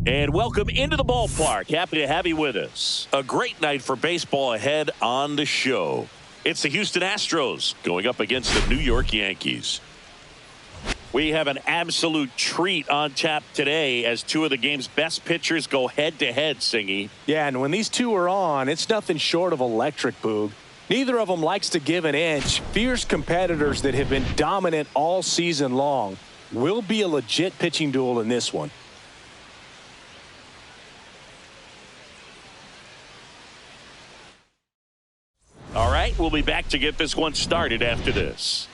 And welcome into the ballpark. Happy to have you with us. A great night for baseball ahead on the show. It's the Houston Astros going up against the New York Yankees. We have an absolute treat on tap today as two of the game's best pitchers go head-to-head, Singy. Yeah, and when these two are on, it's nothing short of electric, Boog. Neither of them likes to give an inch. Fierce competitors that have been dominant all season long. Will be a legit pitching duel in this one. All right, we'll be back to get this one started after this.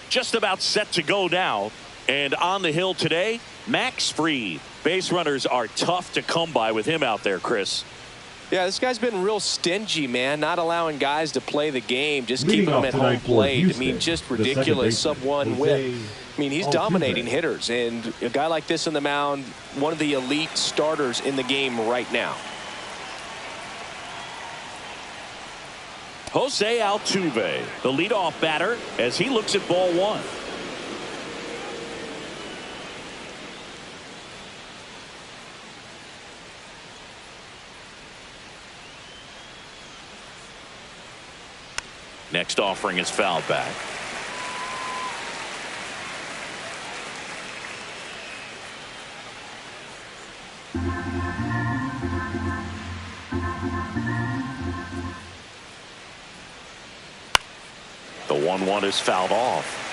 Just about set to go now. And on the hill today, Max Fried. Base runners are tough to come by with him out there, Chris. Yeah, this guy's been real stingy, man, not allowing guys to play the game, just keeping them at home plate. I mean, just ridiculous sub-1 whip. I mean, he's dominating hitters, and a guy like this on the mound, one of the elite starters in the game right now. Jose Altuve, the leadoff batter, as he looks at ball one. Next offering is fouled back. The 1-1 is fouled off.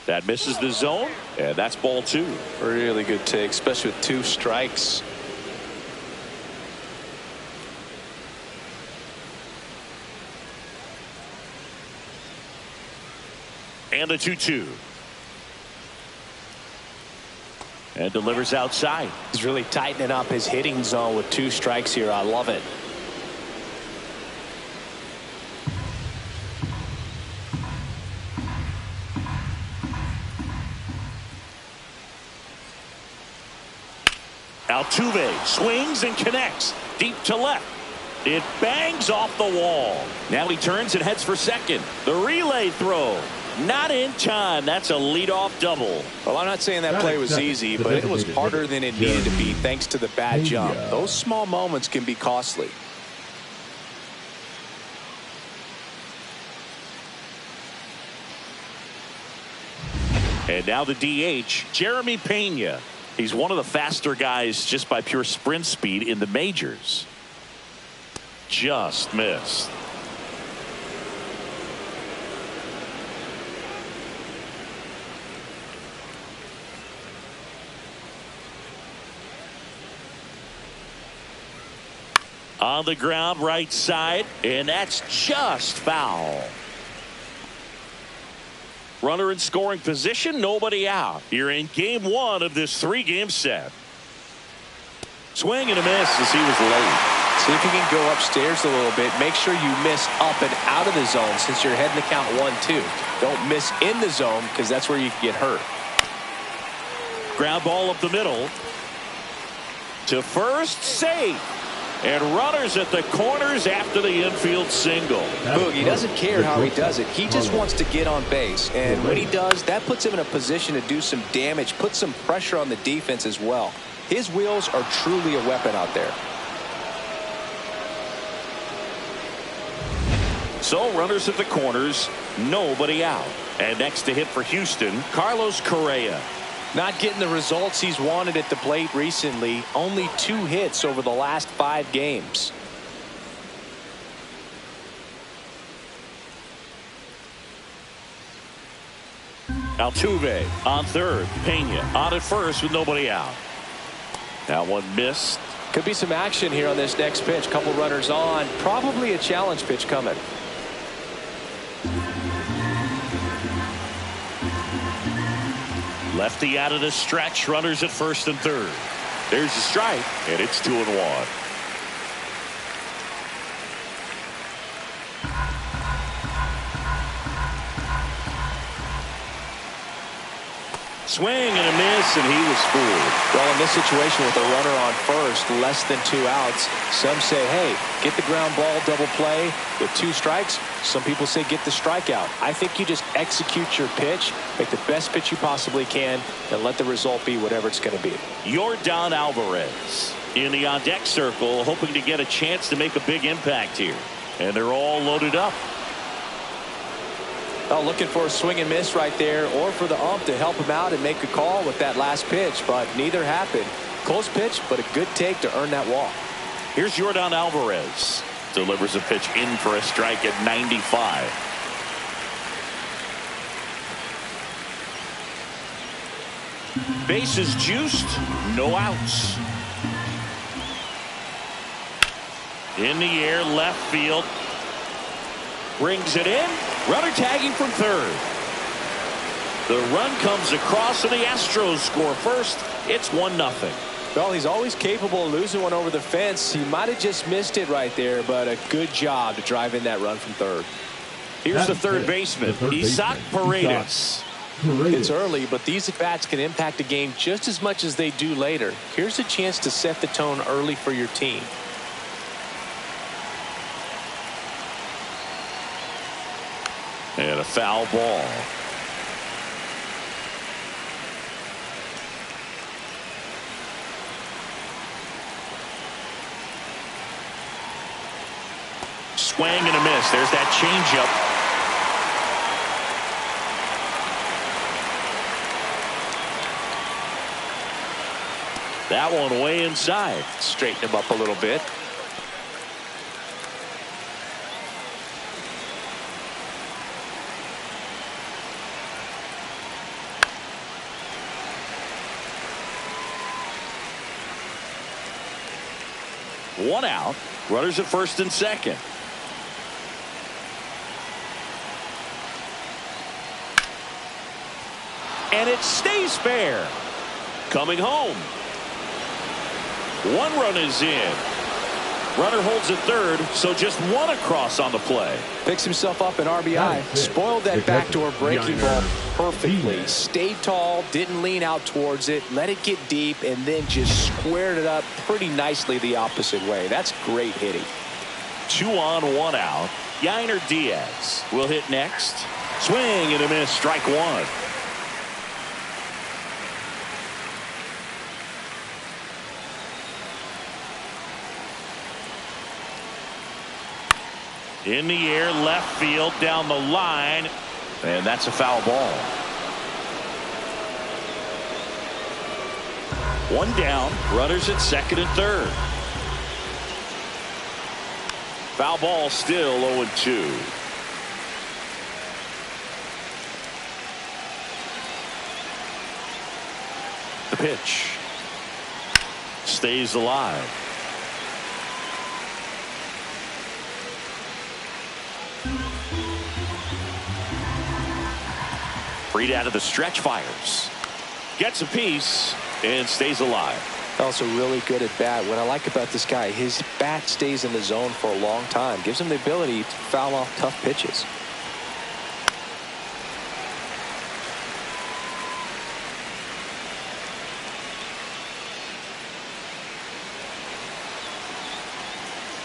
That misses the zone, and that's ball two. Really good take, especially with 2 strikes. And a 2-2. And delivers outside. He's really tightening up his hitting zone with 2 strikes here. I love it. Altuve swings and connects deep to left. It bangs off the wall. Now he turns and heads for second. The relay throw. Not in time. That's a leadoff double. Well, I'm not saying that play was easy, but it was harder than it needed to be thanks to the bad jump. Those small moments can be costly. And now the DH, Jeremy Pena. He's one of the faster guys just by pure sprint speed in the majors. Just missed. On the ground right side, and that's just foul. Runner in scoring position, nobody out. You're in game 1 of this 3-game set. Swing and a miss as he was late. See if you can go upstairs a little bit. Make sure you miss up and out of the zone since you're heading to count 1-2. Don't miss in the zone because that's where you can get hurt. Ground ball up the middle. To first, safe. And runners at the corners after the infield single. Boog, he doesn't care how he does it. He just wants to get on base. And when he does, that puts him in a position to do some damage, put some pressure on the defense as well. His wheels are truly a weapon out there. So runners at the corners, nobody out. And next to hit for Houston, Carlos Correa. Not getting the results he's wanted at the plate recently. Only 2 hits over the last 5 games. Altuve on third. Pena on at first with nobody out. That one missed. Could be some action here on this next pitch. Couple runners on. Probably a challenge pitch coming. Lefty out of the stretch. Runners at first and third. There's a strike, and it's 2-1. Swing and a miss, and he was fooled. Well, in this situation with a runner on first, less than 2 outs, some say, hey, get the ground ball, double play with 2 strikes. Some people say get the strikeout. I think you just execute your pitch, make the best pitch you possibly can, and let the result be whatever it's going to be. Yordan Alvarez in the on-deck circle, hoping to get a chance to make a big impact here. And they're all loaded up. Oh, looking for a swing and miss right there, or for the ump to help him out and make a call with that last pitch, but neither happened. Close pitch, but a good take to earn that walk. Here's Yordan Alvarez. Delivers a pitch in for a strike at 95. Bases juiced, no outs. In the air, left field. Brings it in. Runner tagging from third. The run comes across, and the Astros score first. It's 1-0. Well, he's always capable of losing one over the fence. He might have just missed it right there, but a good job to drive in that run from third. Here's the third baseman, Isaac Paredes. It's early, but these at-bats can impact the game just as much as they do later. Here's a chance to set the tone early for your team. And a foul ball. Swing and a miss. There's that changeup. That one way inside. Straighten him up a little bit. One out. Runners at first and second. And it stays fair. Coming home. 1 run is in. Runner holds at third, so just 1 across on the play. Picks himself up an RBI. Spoiled that backdoor breaking ball perfectly. Stayed tall, didn't lean out towards it, let it get deep, and then just squared it up pretty nicely the opposite way. That's great hitting. 2 on, 1 out. Yainer Diaz will hit next. Swing and a miss, strike 1. In the air, left field, down the line, and that's a foul ball. 1 down, runners at second and third. Foul ball, still 0-2. The pitch stays alive. Freed out of the stretch, fires. Gets a piece and stays alive. Also really good at bat. What I like about this guy, his bat stays in the zone for a long time. Gives him the ability to foul off tough pitches.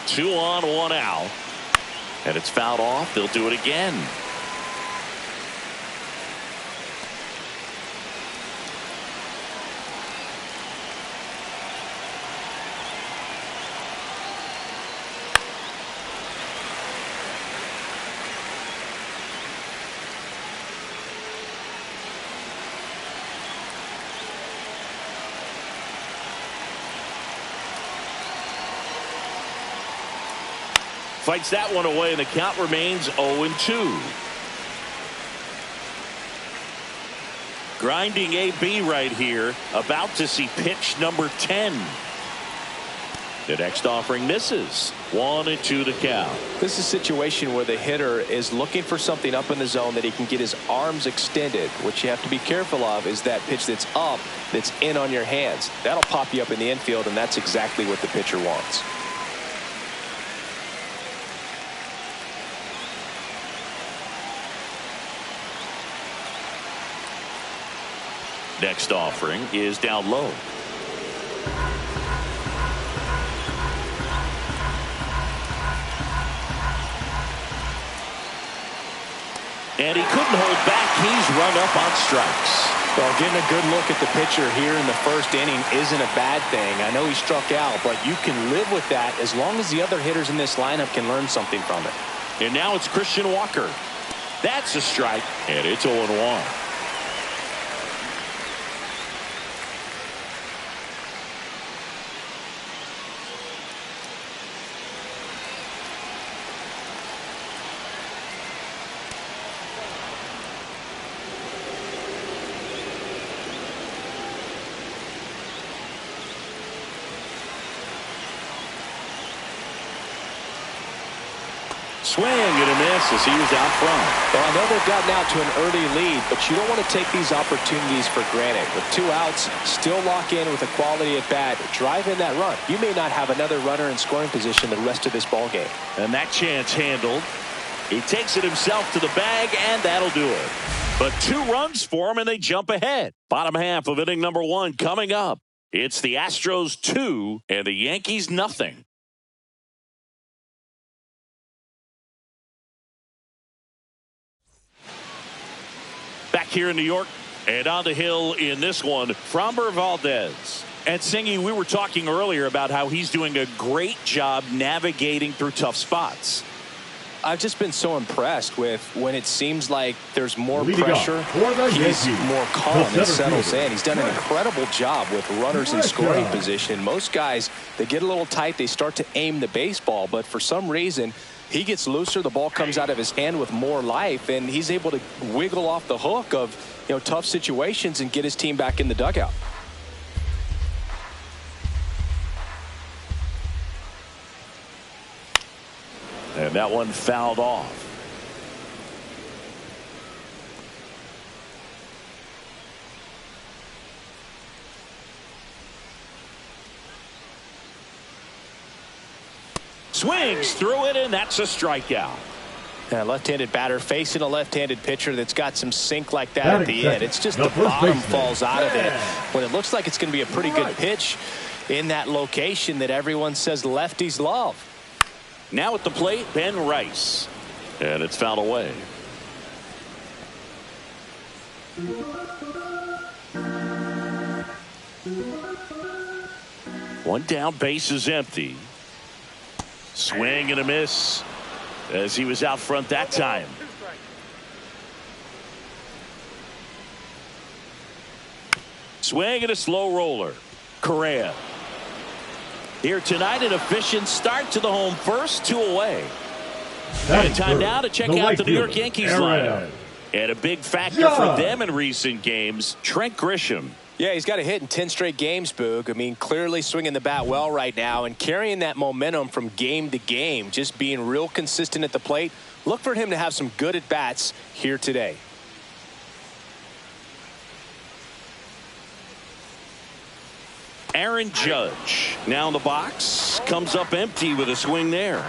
Two on, 1 out. And it's fouled off. They'll do it again. Fights that one away, and the count remains 0-2. Grinding AB right here, about to see pitch number 10. The next offering misses. 1-2 to count. This is a situation where the hitter is looking for something up in the zone that he can get his arms extended. What you have to be careful of is that pitch that's up, that's in on your hands. That'll pop you up in the infield, and that's exactly what the pitcher wants. Next offering is down low. And he couldn't hold back. He's run up on strikes. Well, getting a good look at the pitcher here in the first inning isn't a bad thing. I know he struck out, but you can live with that as long as the other hitters in this lineup can learn something from it. And now it's Christian Walker. That's a strike, and it's 0-1. Swing and a miss as he was out front. Well, I know they've gotten out to an early lead, but you don't want to take these opportunities for granted. With 2 outs, still lock in with a quality at bat. Drive in that run. You may not have another runner in scoring position the rest of this ball game. And that chance handled. He takes it himself to the bag, and that'll do it. But 2 runs for him, and they jump ahead. Bottom half of inning number 1 coming up. It's the Astros 2 and the Yankees nothing. Back here in New York, and on the hill in this one, Framber Valdez. And Singy, we were talking earlier about how he's doing a great job navigating through tough spots. I've just been so impressed with when it seems like there's more pressure, he's more calm and settles in. He's done an incredible job with runners in scoring position. Most guys, they get a little tight, they start to aim the baseball, but for some reason, he gets looser, the ball comes out of his hand with more life, and he's able to wiggle off the hook of, tough situations and get his team back in the dugout. And that one fouled off. Swings through it, and that's a strikeout. A left-handed batter facing a left-handed pitcher that's got some sink like that at the end. It's just the bottom falls out of it when it looks like it's going to be a pretty good pitch in that location that everyone says lefties love. Now at the plate, Ben Rice. And it's fouled away. One down, base is empty. Swing and a miss as he was out front that time. Swing and a slow roller. Correa. Here tonight, an efficient start to the home first, 2 away. And time now to check out the New York Yankees lineup. And a big factor for them in recent games, Trent Grisham. Yeah, he's got a hit in 10 straight games, Boog. I mean, clearly swinging the bat well right now and carrying that momentum from game to game, just being real consistent at the plate. Look for him to have some good at-bats here today. Aaron Judge now in the box, comes up empty with a swing there.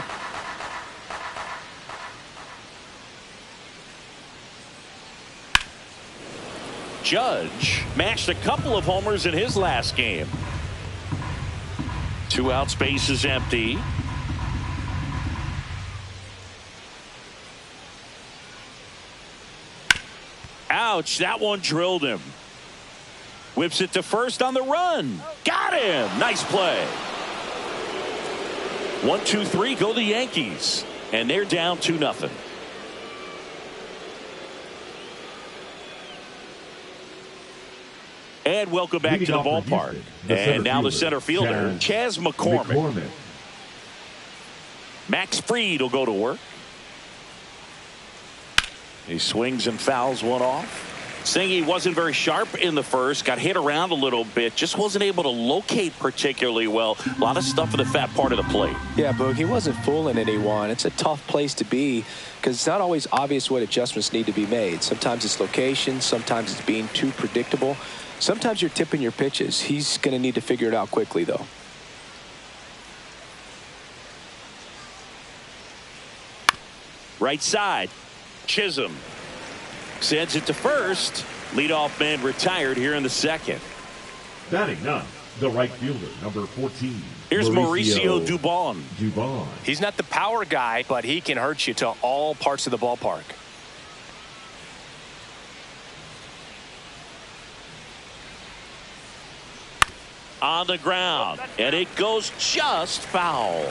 Judge mashed a couple of homers in his last game. 2 outs, base is empty. Ouch, that one drilled him. Whips it to first on the run. Got him. Nice play. 1, 2, 3 go the Yankees. And they're down 2-0. And welcome back to the ballpark. And now the center fielder, Chas McCormick. Max Fried will go to work. He swings and fouls one off. Saying he wasn't very sharp in the first, got hit around a little bit, just wasn't able to locate particularly well. A lot of stuff in the fat part of the plate. Yeah, Boog, he wasn't fooling anyone. It's a tough place to be because it's not always obvious what adjustments need to be made. Sometimes it's location, sometimes it's being too predictable. Sometimes you're tipping your pitches. He's going to need to figure it out quickly, though. Right side, Chisholm sends it to first, Leadoff man retired here in the second. Batting ninth, the right fielder, number 14. Here's Mauricio Dubon. He's not the power guy, but he can hurt you to all parts of the ballpark. On the ground, and it goes just foul.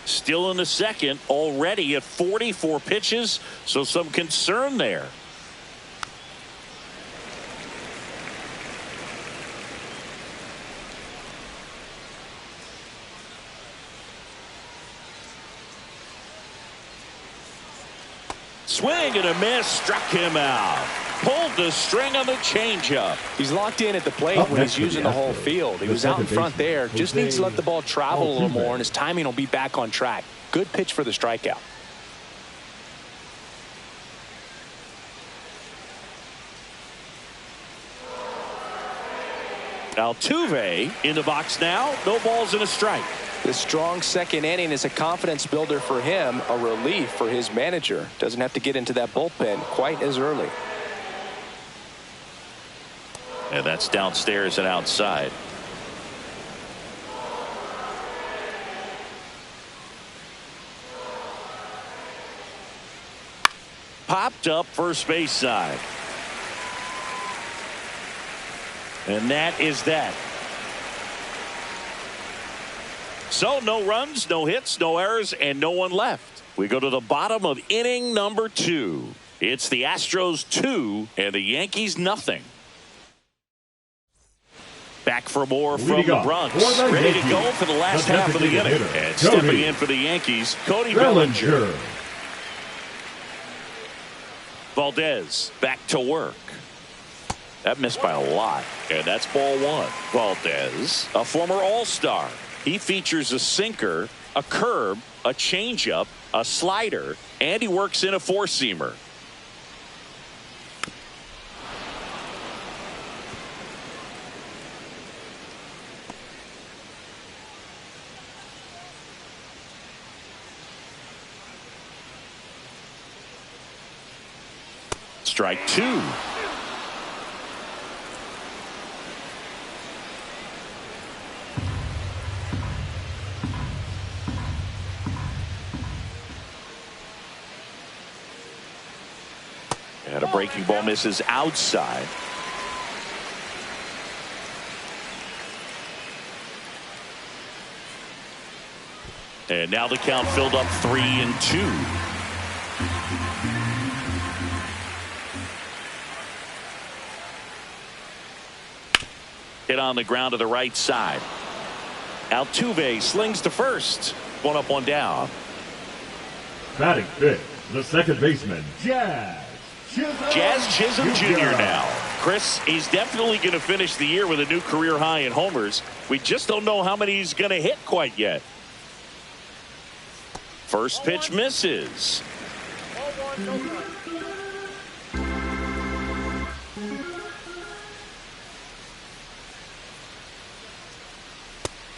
Still in the second, already at 44 pitches, so some concern there. Swing and a miss, struck him out. Pulled the string on the changeup. He's locked in at the plate when he's using the whole field. He was out in front there. Just needs to let the ball travel a little more, and his timing will be back on track. Good pitch for the strikeout. Altuve in the box now. No balls and a strike. This strong second inning is a confidence builder for him, a relief for his manager. Doesn't have to get into that bullpen quite as early. And that's downstairs and outside. Popped up first base side. And that is that. So no runs, no hits, no errors, and no one left. We go to the bottom of inning number 2. It's the Astros 2 and the Yankees nothing. Back for more from the Bronx. Ready to go for the last half of the inning. And stepping in for the Yankees, Cody Bellinger. Valdez back to work. That missed by a lot. And that's ball 1. Valdez, a former All-Star. He features a sinker, a curve, a changeup, a slider, and he works in a four-seamer. Strike 2. And a breaking ball misses outside. And now the count filled up 3-2. Hit on the ground to the right side. Altuve slings to first. 1 up, 1 down. Batting fifth, the second baseman, Jazz Chisholm Jr. now. Chris, he's definitely going to finish the year with a new career high in homers. We just don't know how many he's going to hit quite yet. First pitch misses.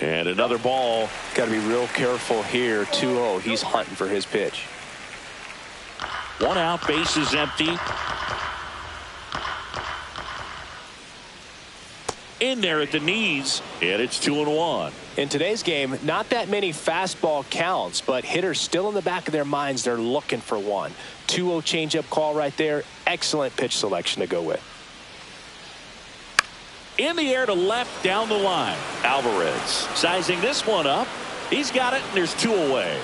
And another ball. Got to be real careful here. 2-0. He's hunting for his pitch. 1 out, bases empty. In there at the knees, and it's 2-1. In today's game, not that many fastball counts, but hitters still in the back of their minds, they're looking for one. 2-0 changeup call right there. Excellent pitch selection to go with. In the air to left down the line. Alvarez sizing this one up. He's got it, and there's 2 away.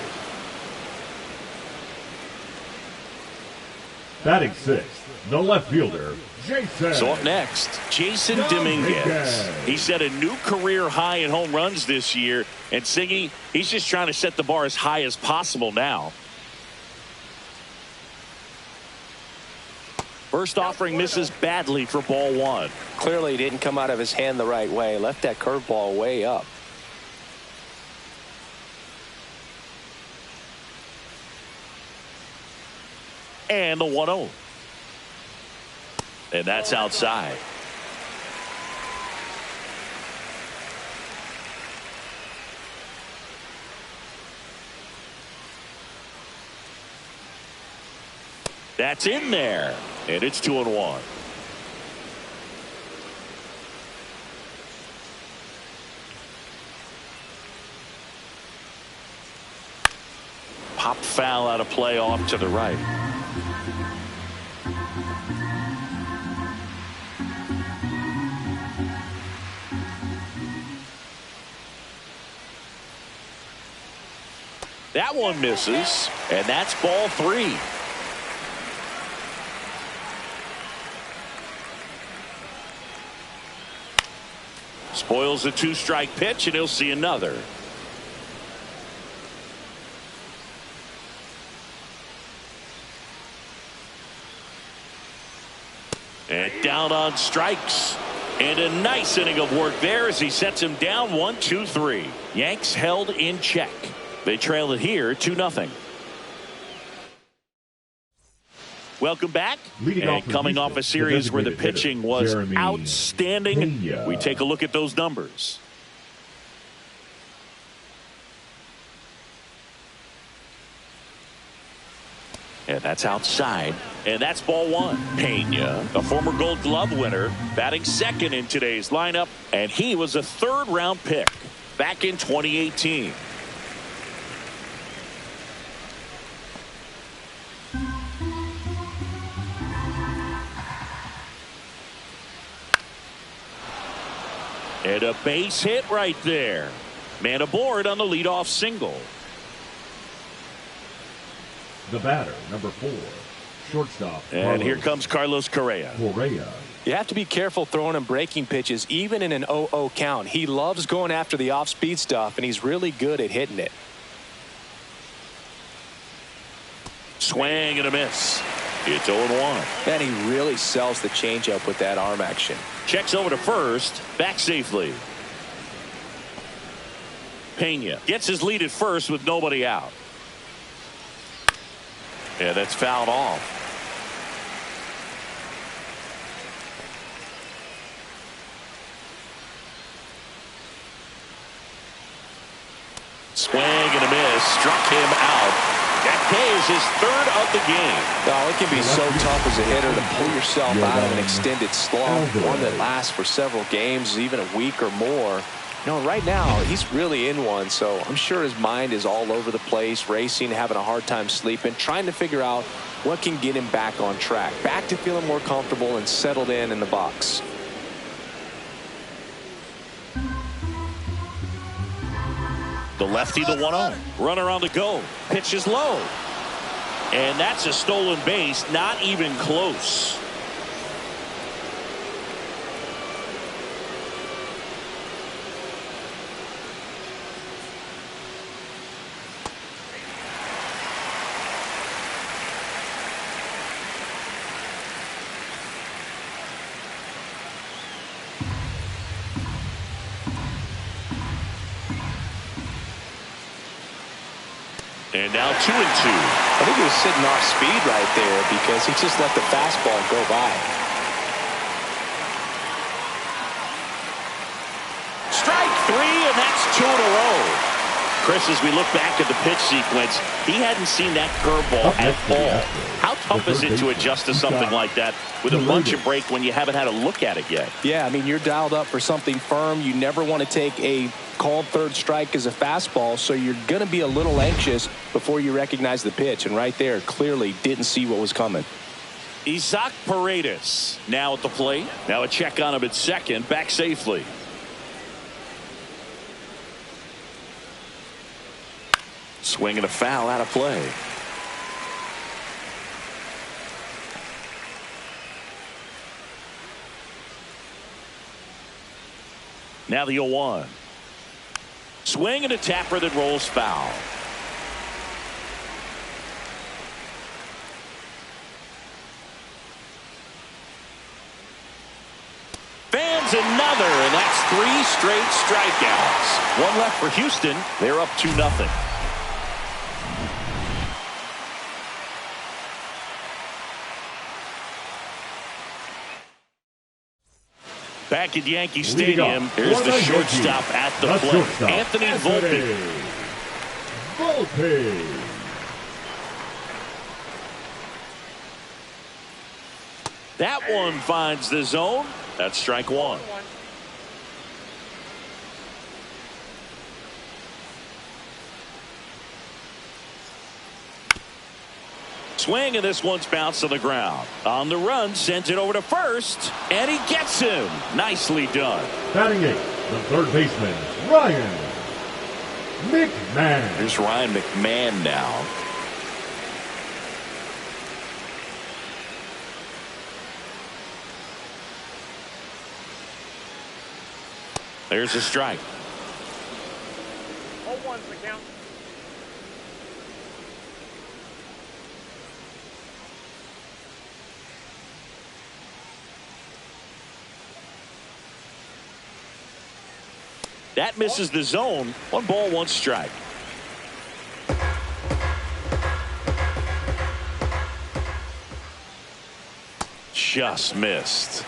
Batting sixth, the left fielder, Jason. So up next, Jason Dominguez. He set a new career high in home runs this year. And Siggy, he's just trying to set the bar as high as possible now. First offering misses badly for ball 1. Clearly didn't come out of his hand the right way. Left that curveball way up. And the 1-0. And that's outside. That's in there. And it's 2-1. Pop foul out of play off to the right. That one misses, and that's ball 3. Spoils the 2-strike pitch, and he'll see another. And down on strikes. And a nice inning of work there as he sets him down 1-2-3. Yanks held in check. They trail it here 2-0. Welcome back. And coming off a series where the pitching was outstanding, we take a look at those numbers. And that's outside. And that's ball 1. Pena, a former Gold Glove winner, batting second in today's lineup. And he was a 3rd-round pick back in 2018. And a base hit right there. Man aboard on the leadoff single. The batter, number 4, shortstop. And here comes Carlos Correa. You have to be careful throwing him breaking pitches, even in an 0-0 count. He loves going after the off-speed stuff, and he's really good at hitting it. Swing and a miss. It's 0-1. And he really sells the changeup with that arm action. Checks over to first. Back safely. Pena gets his lead at first with nobody out. And that's fouled off. Swing and a miss. Struck him out. That is his 3rd of the game. Oh, it can be so tough as a hitter to pull yourself out of an extended slump, one that lasts for several games, even a week or more. You know, right now, he's really in one, so I'm sure his mind is all over the place, racing, having a hard time sleeping, trying to figure out what can get him back on track, back to feeling more comfortable and settled in the box. The lefty, the 1-0. Runner on the go. Pitch is low. And that's a stolen base, not even close. And now 2-2. I think he was sitting off speed right there because he just let the fastball go by. Strike 3, and that's 2 in a row. Chris, as we look back at the pitch sequence, he hadn't seen that curveball at all. How tough is it to adjust to something like that with a bunch of break when you haven't had a look at it yet? Yeah, I mean, you're dialed up for something firm. You never want to take a called 3rd strike as a fastball, so you're going to be a little anxious before you recognize the pitch. And right there, clearly didn't see what was coming. Isaac Paredes now at the plate. Now a check on him at second, back safely. Swing and a foul out of play. Now the 0-1. Swing and a tapper that rolls foul. Fans another, and that's 3 straight strikeouts. One left for Houston. They're up 2-0. Back at Yankee Stadium, here's the shortstop at the plate, Anthony Volpe. That one finds the zone. That's strike one. Swing, and this one's bounced to the ground. On the run, sends it over to first, and he gets him. Nicely done. Batting eighth, the third baseman, Ryan McMahon. Here's Ryan McMahon now. There's a strike. 0-1's the count. That misses the zone. 1 ball, 1 strike. Just missed.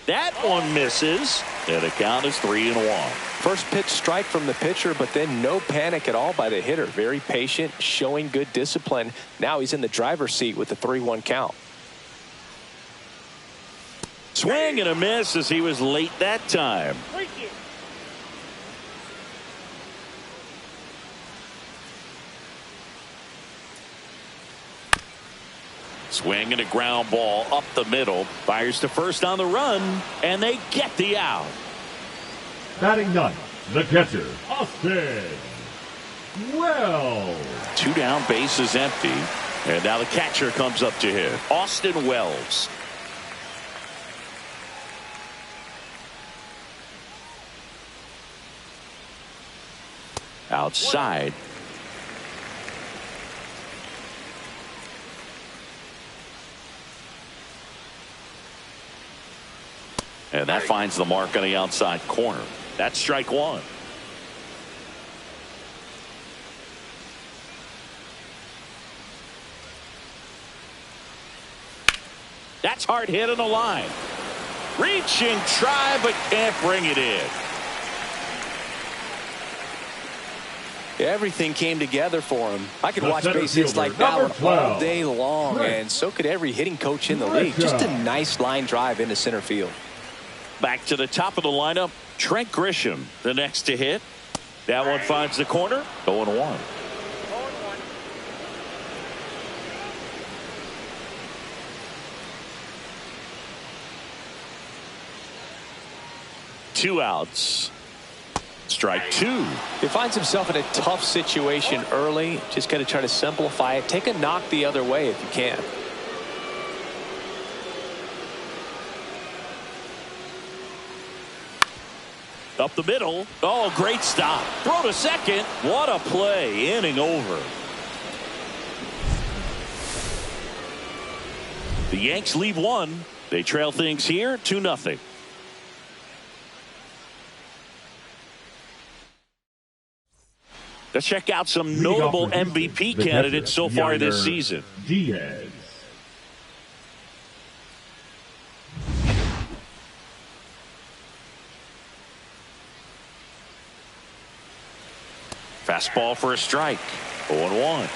That one misses, and the count is 3-1. First pitch strike from the pitcher, but then no panic at all by the hitter. Very patient, showing good discipline. Now he's in the driver's seat with the 3-1 count. Swing and a miss as he was late that time. Swing and a ground ball up the middle. Fires to first on the run, and they get the out. Batting ninth, the catcher, Austin Wells. 2 down, bases empty. And now the catcher comes up to hit. Austin Wells. Outside. And that finds the mark on the outside corner. That's strike one. That's hard hit on the line. Reach and try, but can't bring it in. Everything came together for him. I could watch base hits like that one all day long, and so could every hitting coach in the league. Just a nice line drive into center field. Back to the top of the lineup, Trent Grisham, the next to hit. That one finds the corner. 0-1. 2 outs. Strike 2. He finds himself in a tough situation early. Just got to try to simplify it. Take a knock the other way if you can. Up the middle. Oh, great stop. Throw to second. What a play. Inning over. The Yanks lead 1. They trail things here 2-0. Let's check out some notable MVP candidates so far this season. Diaz. Fastball for a strike. 0-1.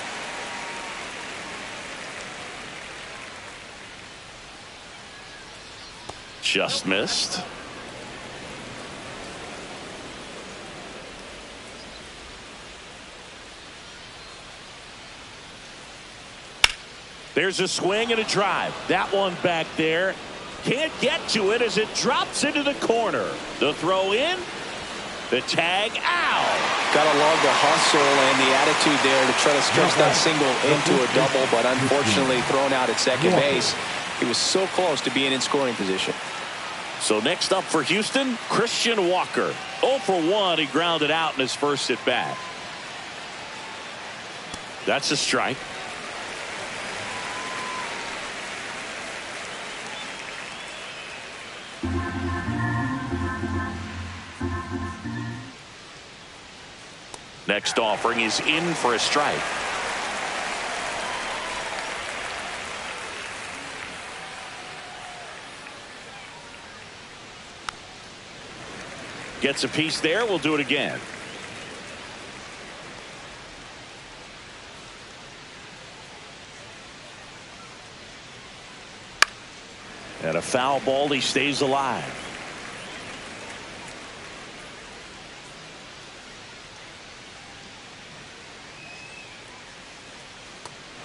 Just missed. There's a swing and a drive. That one back there. Can't get to it as it drops into the corner. The throw in. The tag out. Got to love the hustle and the attitude there to try to stretch that single into a double, but unfortunately thrown out at second base. He was so close to being in scoring position. So next up for Houston, Christian Walker. 0 for 1. He grounded out in his first at bat. That's a strike. Next offering is in for a strike. Gets a piece there. We'll do it again. And a foul ball. He stays alive.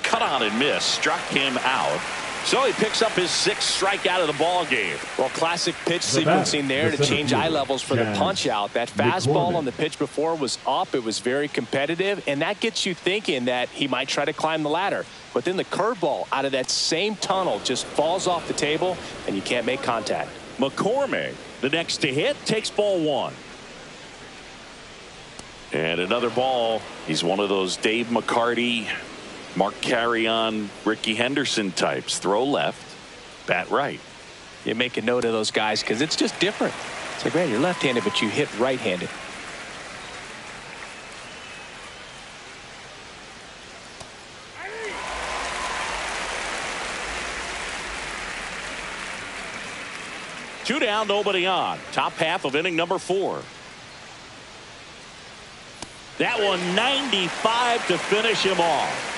Cut on and miss. Struck him out. So he picks up his 6th strikeout of the ball game. Well, classic pitch sequencing there to change eye levels for the punch out. That fastball on the pitch before was up. It was very competitive, and that gets you thinking that he might try to climb the ladder. But then the curveball out of that same tunnel just falls off the table, and you can't make contact. McCormick, the next to hit, takes ball 1. And another ball. He's one of those Dave McCarty, Mark Carrion, Ricky Henderson types. Throw left, bat right. You make a note of those guys because it's just different. It's like, man, you're left-handed, but you hit right-handed. Two down, nobody on. Top half of inning number 4. That one 95 to finish him off.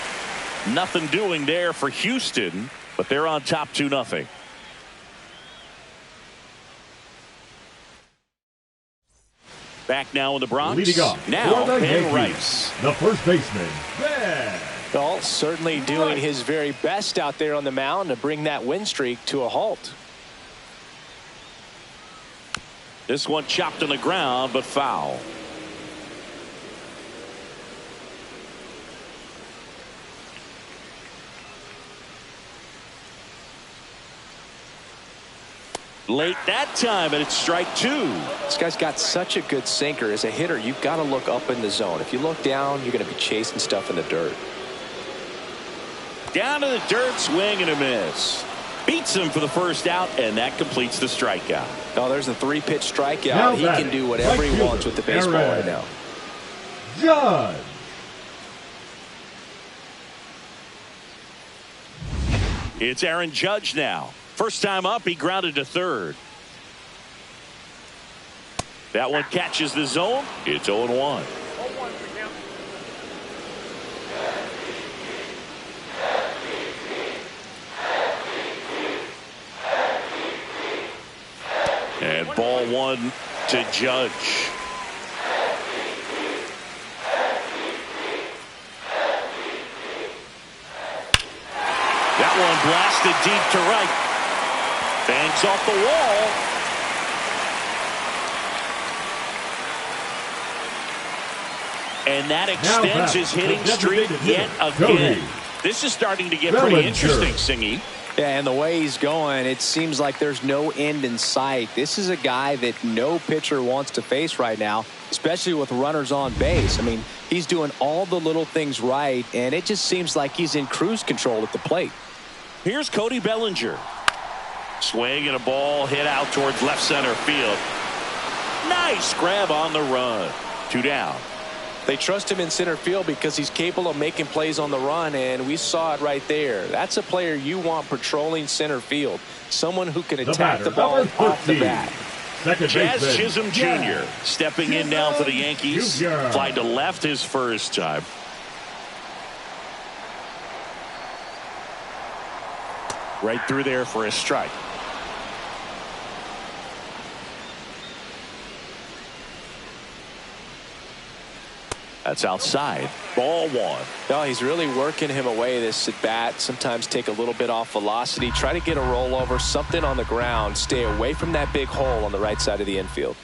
Nothing doing there for Houston, but they're on top 2-0. Back now in the Bronx. Leading off now for the Ben Yankees, Rice. the first baseman, Ben. Well, certainly doing his very best out there on the mound to bring that win streak to a halt. This one chopped on the ground, but foul. Late that time, and it's strike 2. This guy's got such a good sinker. As a hitter, you've got to look up in the zone. If you look down, you're going to be chasing stuff in the dirt. Down to the dirt, swing and a miss. Beats him for the first out, and that completes the strikeout. Oh, there's a 3-pitch strikeout. Now he can do whatever he wants with the baseball right now. Judge. It's Aaron Judge now. First time up, he grounded to third. That one catches the zone. It's 0-1. And ball 1 to Judge. That one blasted deep to right. Bangs off the wall. And that extends his hitting streak yet again. This is starting to get pretty interesting, Singy. Yeah, and the way he's going, it seems like there's no end in sight. This is a guy that no pitcher wants to face right now, especially with runners on base. I mean, he's doing all the little things right, and it just seems like he's in cruise control at the plate. Here's Cody Bellinger. Swing and a ball hit out towards left center field. Nice grab on the run. 2 down. They trust him in center field because he's capable of making plays on the run, and we saw it right there. That's a player you want patrolling center field. Someone who can attack the ball off the bat. Jazz Chisholm Jr. stepping in now for the Yankees. Fly to left his first time. Right through there for a strike. That's outside. Ball 1. No, he's really working him away this at bat. Sometimes take a little bit off velocity. Try to get a rollover, something on the ground. Stay away from that big hole on the right side of the infield.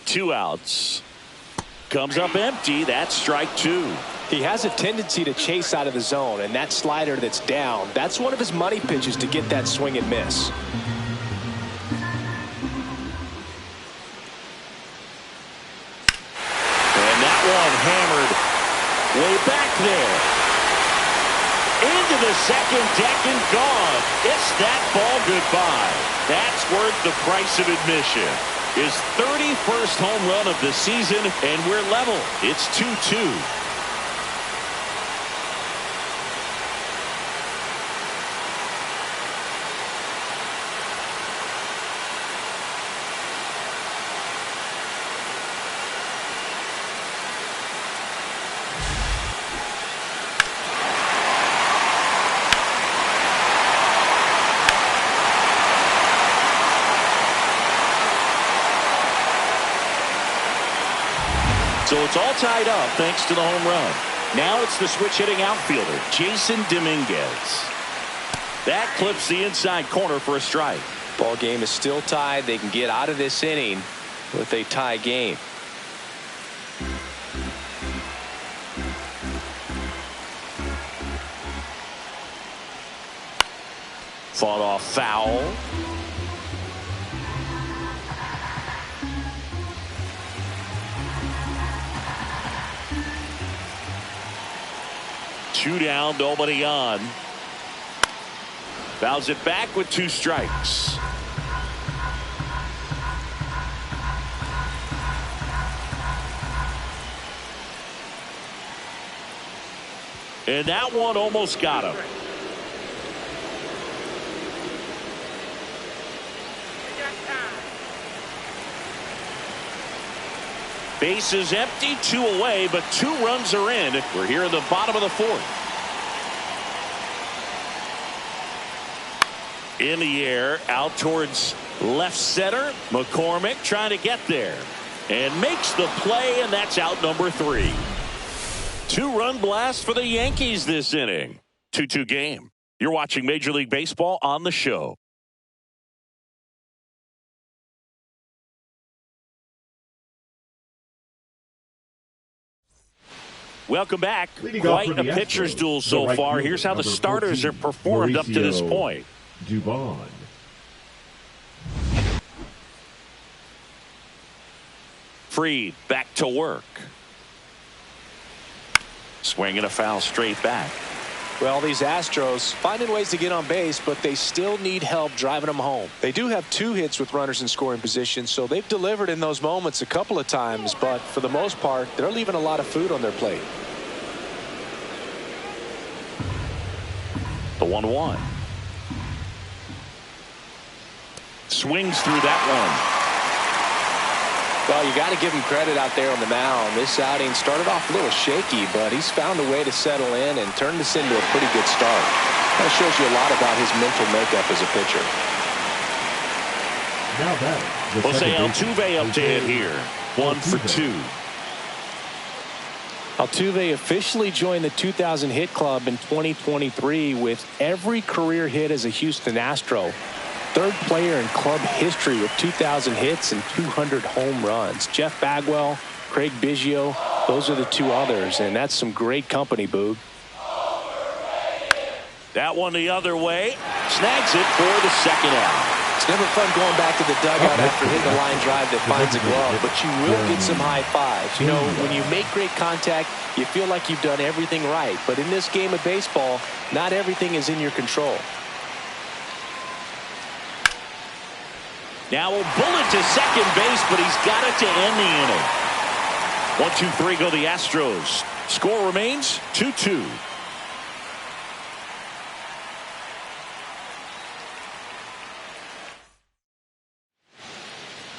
2 outs. Comes up empty. That's strike 2. He has a tendency to chase out of the zone, and that slider that's down, that's one of his money pitches to get that swing and miss. And that one hammered way back there. Into the second deck and gone. It's that ball goodbye. That's worth the price of admission. His 31st home run of the season, and we're level. It's 2-2. So it's all tied up thanks to the home run. Now it's the switch-hitting outfielder, Jason Dominguez. That clips the inside corner for a strike. Ball game is still tied. They can get out of this inning with a tie game. Fought off foul. Two down, nobody on. Fouls it back with 2 strikes. And that one almost got him. Base is empty, 2 away, but 2 runs are in. We're here in the bottom of the 4th. In the air, out towards left center. McCormick trying to get there. And makes the play, and that's out number 3. 2-run blast for the Yankees this inning. 2-2 game. You're watching Major League Baseball on the show. Welcome back. Quite a pitcher's duel so far. Here's how the starters have performed up to this point. Dubon. Fried back to work. Swinging a foul straight back. Well, these Astros finding ways to get on base, but they still need help driving them home. They do have 2 hits with runners in scoring position, so they've delivered in those moments a couple of times, but for the most part, they're leaving a lot of food on their plate. The 1-1. Swings through that one. Well, you got to give him credit out there on the mound. This outing started off a little shaky, but he's found a way to settle in and turn this into a pretty good start. That shows you a lot about his mental makeup as a pitcher. Now batting. Jose Altuve up to hit here. 1 for 2. Altuve officially joined the 2,000 hit club in 2023 with every career hit as a Houston Astro. 3rd player in club history with 2,000 hits and 200 home runs. Jeff Bagwell, Craig Biggio, those are the 2 others, and that's some great company, Boog. That one the other way. Snags it for the 2nd out. It's never fun going back to the dugout after hitting a line drive that finds a glove, but you will get some high fives. You know, when you make great contact, you feel like you've done everything right. But in this game of baseball, not everything is in your control. Now a bullet to second base, but he's got it to end the inning. 1-2-3 go the Astros. Score remains 2-2.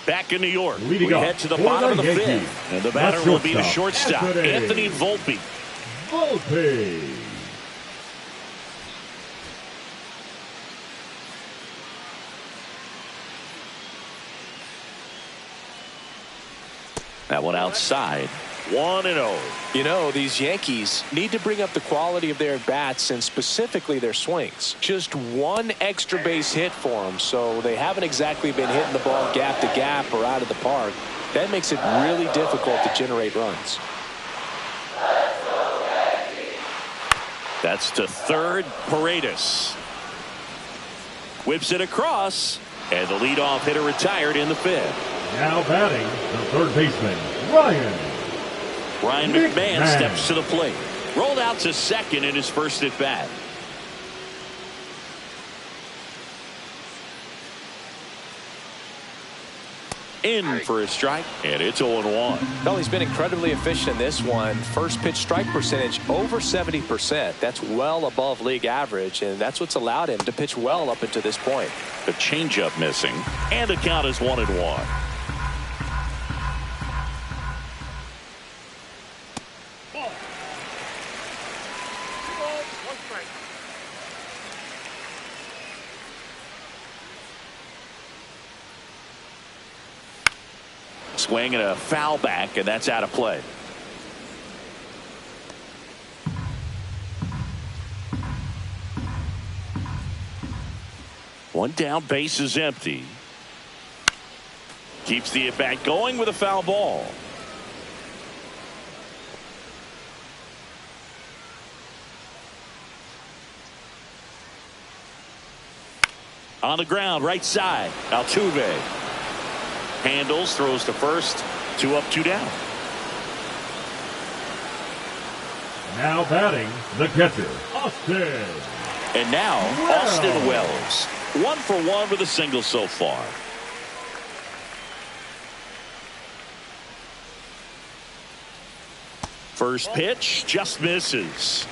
Back in New York, we head to the bottom of the 5th, and the batter will be the shortstop, Anthony Volpe. Volpe. That one outside. 1-0. You know, these Yankees need to bring up the quality of their bats and specifically their swings. Just 1 extra base hit for them, so they haven't exactly been hitting the ball gap to gap or out of the park. That makes it really difficult to generate runs. That's to 3rd, Paredes. Whips it across, and the leadoff hitter retired in the 5th. Now batting, the 3rd baseman, Ryan McMahon steps to the plate. Rolled out to 2nd in his first at bat. In for a strike, and it's 0-1. Well, he's been incredibly efficient in this one. First pitch strike percentage over 70%. That's well above league average, and that's what's allowed him to pitch well up until this point. The changeup missing, and the count is 1-1. Swing and a foul back, and that's out of play. One down, base is empty. Keeps the at-bat going with a foul ball. On the ground, right side. Altuve handles, throws to first. 2 up, 2 down. Now batting, the catcher, Austin. And now, Austin Wells. 1 for 1 with a single so far. First pitch just misses.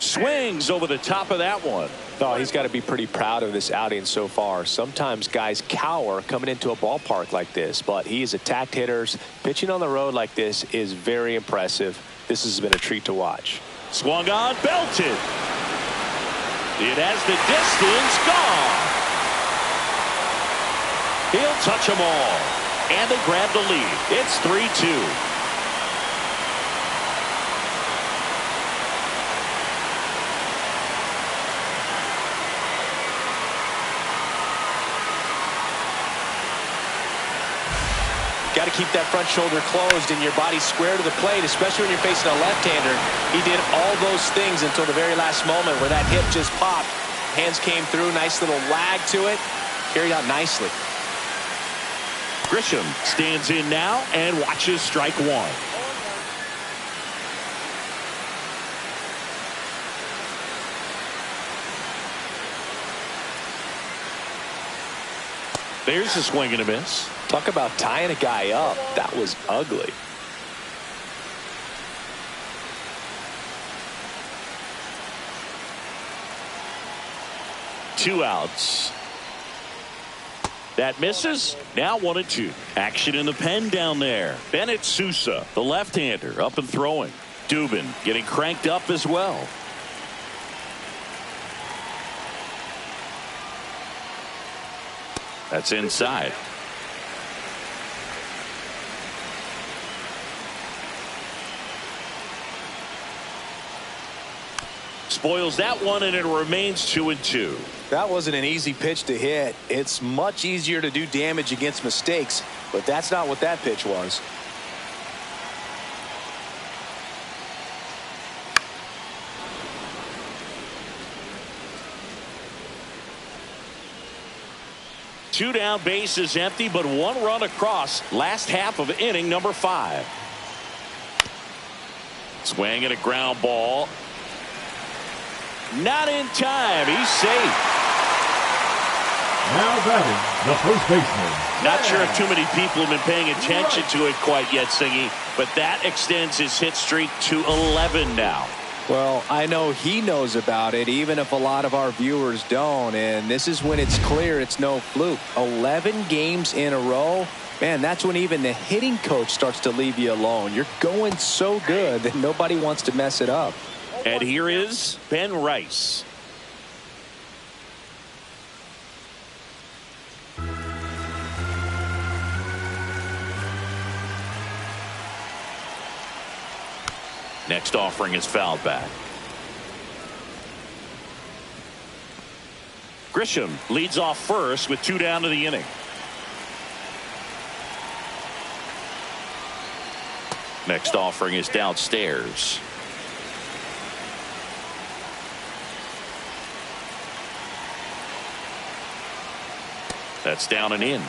Swings over the top of that one. Oh, he's got to be pretty proud of this outing so far. Sometimes guys cower coming into a ballpark like this, but he has attacked hitters. Pitching on the road like this is very impressive. This has been a treat to watch. Swung on, belted. It has the distance, gone. He'll touch them all. And they grab the lead. It's 3-2. Got to keep that front shoulder closed and your body square to the plate, especially when you're facing a left-hander. He did all those things until the very last moment where that hip just popped. Hands came through, nice little wag to it. Carried out nicely. Grisham stands in now and watches strike 1. There's a swing and a miss. Talk about tying a guy up. That was ugly. Two outs. That misses. Now 1-2. Action in the pen down there. Bennett Sousa, the left-hander, up and throwing. Dubin getting cranked up as well. That's inside. Spoils that one, and it remains 2-2. That wasn't an easy pitch to hit. It's much easier to do damage against mistakes, but that's not what that pitch was. Two down, base is empty, but 1 run across. Last half of inning number 5. Swing and a ground ball. Not in time. He's safe. Now batting, the first baseman. Not sure if too many people have been paying attention to it quite yet, Singy, but that extends his hit streak to 11 now. Well, I know he knows about it, even if a lot of our viewers don't. And this is when it's clear it's no fluke. 11 games in a row. Man, that's when even the hitting coach starts to leave you alone. You're going so good that nobody wants to mess it up. And here is Ben Rice. Next offering is fouled back. Grisham leads off first with 2 down to the inning. Next offering is downstairs. That's down and in.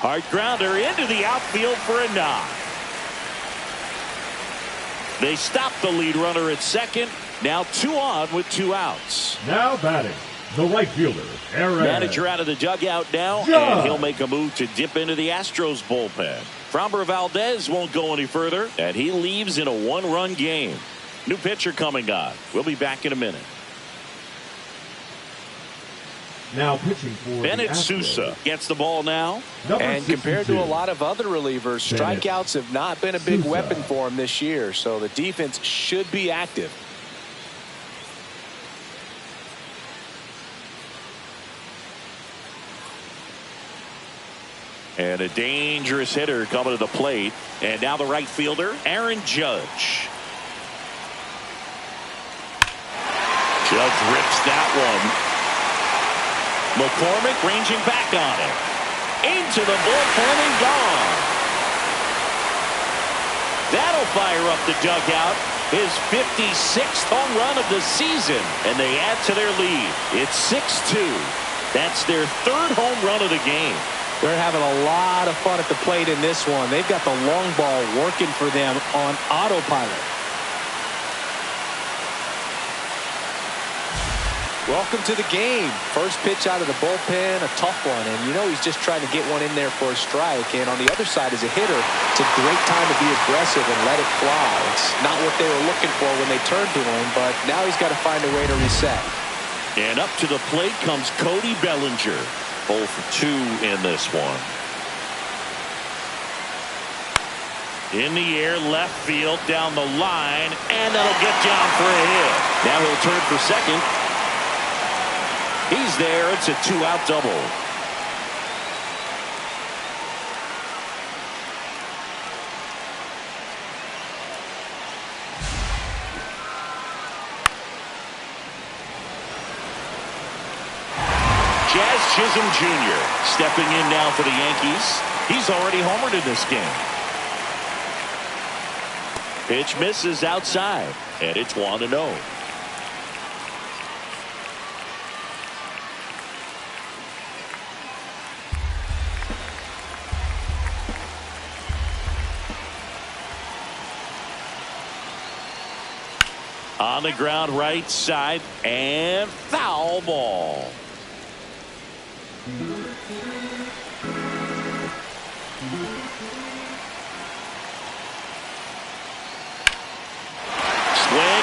Hard grounder into the outfield for a knock. They stop the lead runner at second. Now 2 on with 2 outs. Now batting, the right fielder, Aaron. Manager out of the dugout now, and he'll make a move to dip into the Astros bullpen. Framber Valdez won't go any further, and he leaves in a 1-run game. New pitcher coming on. We'll be back in a minute. Now pitching for Bennett Sousa gets the ball now. And compared to a lot of other relievers, strikeouts have not been a big weapon for him this year, so the defense should be active. And a dangerous hitter coming to the plate. And now the right fielder, Aaron Judge. Judge rips that one. McCormick ranging back on it. Into the bullpen and gone. That'll fire up the dugout. His 56th home run of the season. And they add to their lead. It's 6-2. That's their third home run of the game. They're having a lot of fun at the plate in this one. They've got the long ball working for them on autopilot. Welcome to the game. First pitch out of the bullpen, a tough one. And you know he's just trying to get one in there for a strike. And on the other side, as a hitter, it's a great time to be aggressive and let it fly. It's not what they were looking for when they turned to him, but now he's got to find a way to reset. And up to the plate comes Cody Bellinger. 0 for 2 in this one. In the air, left field, down the line, and that'll get down for a hit. Now he'll turn for second. He's there. It's a 2-out double. Chisholm Jr. stepping in now for the Yankees. He's already homered in this game. Pitch misses outside, and it's 1-0. On the ground, right side, and foul ball. Swing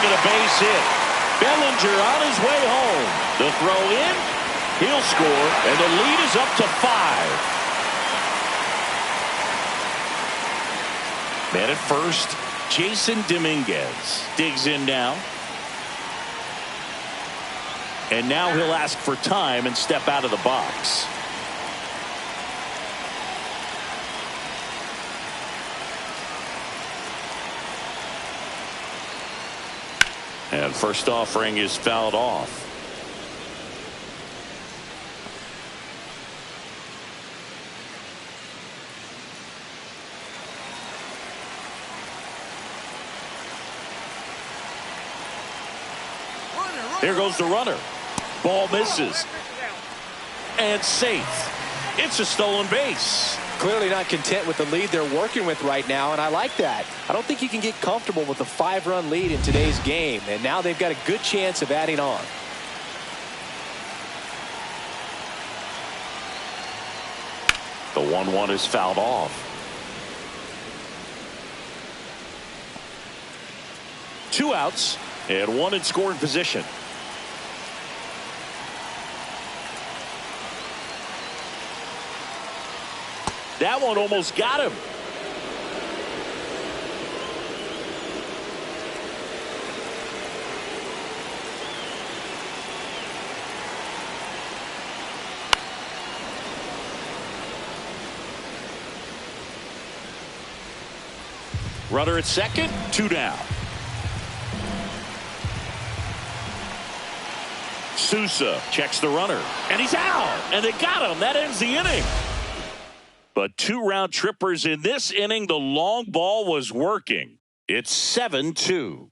and a base hit. Bellinger on his way home. The throw in. He'll score, and the lead is up to 5. Man at first, Jason Dominguez digs in now. And now he'll ask for time and step out of the box. And first offering is fouled off. Here goes the runner. Ball misses. And safe. It's a stolen base. Clearly not content with the lead they're working with right now, and I like that. I don't think you can get comfortable with a 5-run lead in today's game, and now they've got a good chance of adding on. The 1-1 is fouled off. 2 outs and 1 in scoring position. That one almost got him. Runner at second, 2 down. Sousa checks the runner, and he's out, and they got him. That ends the inning. But 2 round trippers in this inning. The long ball was working. It's 7-2.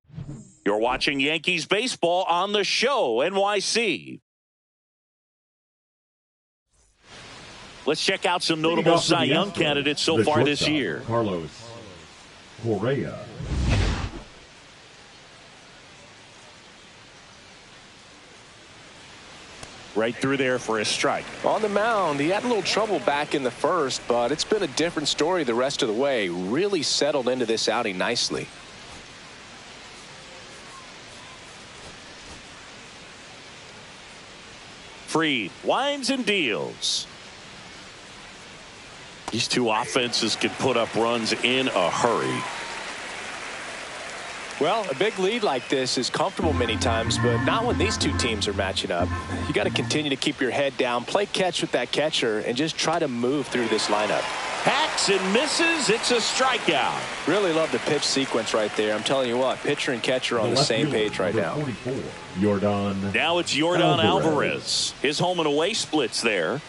You're watching Yankees baseball on the show, NYC. Let's check out some notable Cy Young candidates so far this year. Carlos Correa. Right through there for a strike. On the mound, he had a little trouble back in the first, but it's been a different story the rest of the way. Really settled into this outing nicely. Manfred winds and deals. These two offenses can put up runs in a hurry. Well, a big lead like this is comfortable many times, but not when these two teams are matching up. You got to continue to keep your head down, play catch with that catcher, and just try to move through this lineup. Hacks and misses. It's a strikeout. Really love the pitch sequence right there. I'm telling you what, pitcher and catcher on the same page right now. Now it's Yordan Alvarez. His home and away splits there.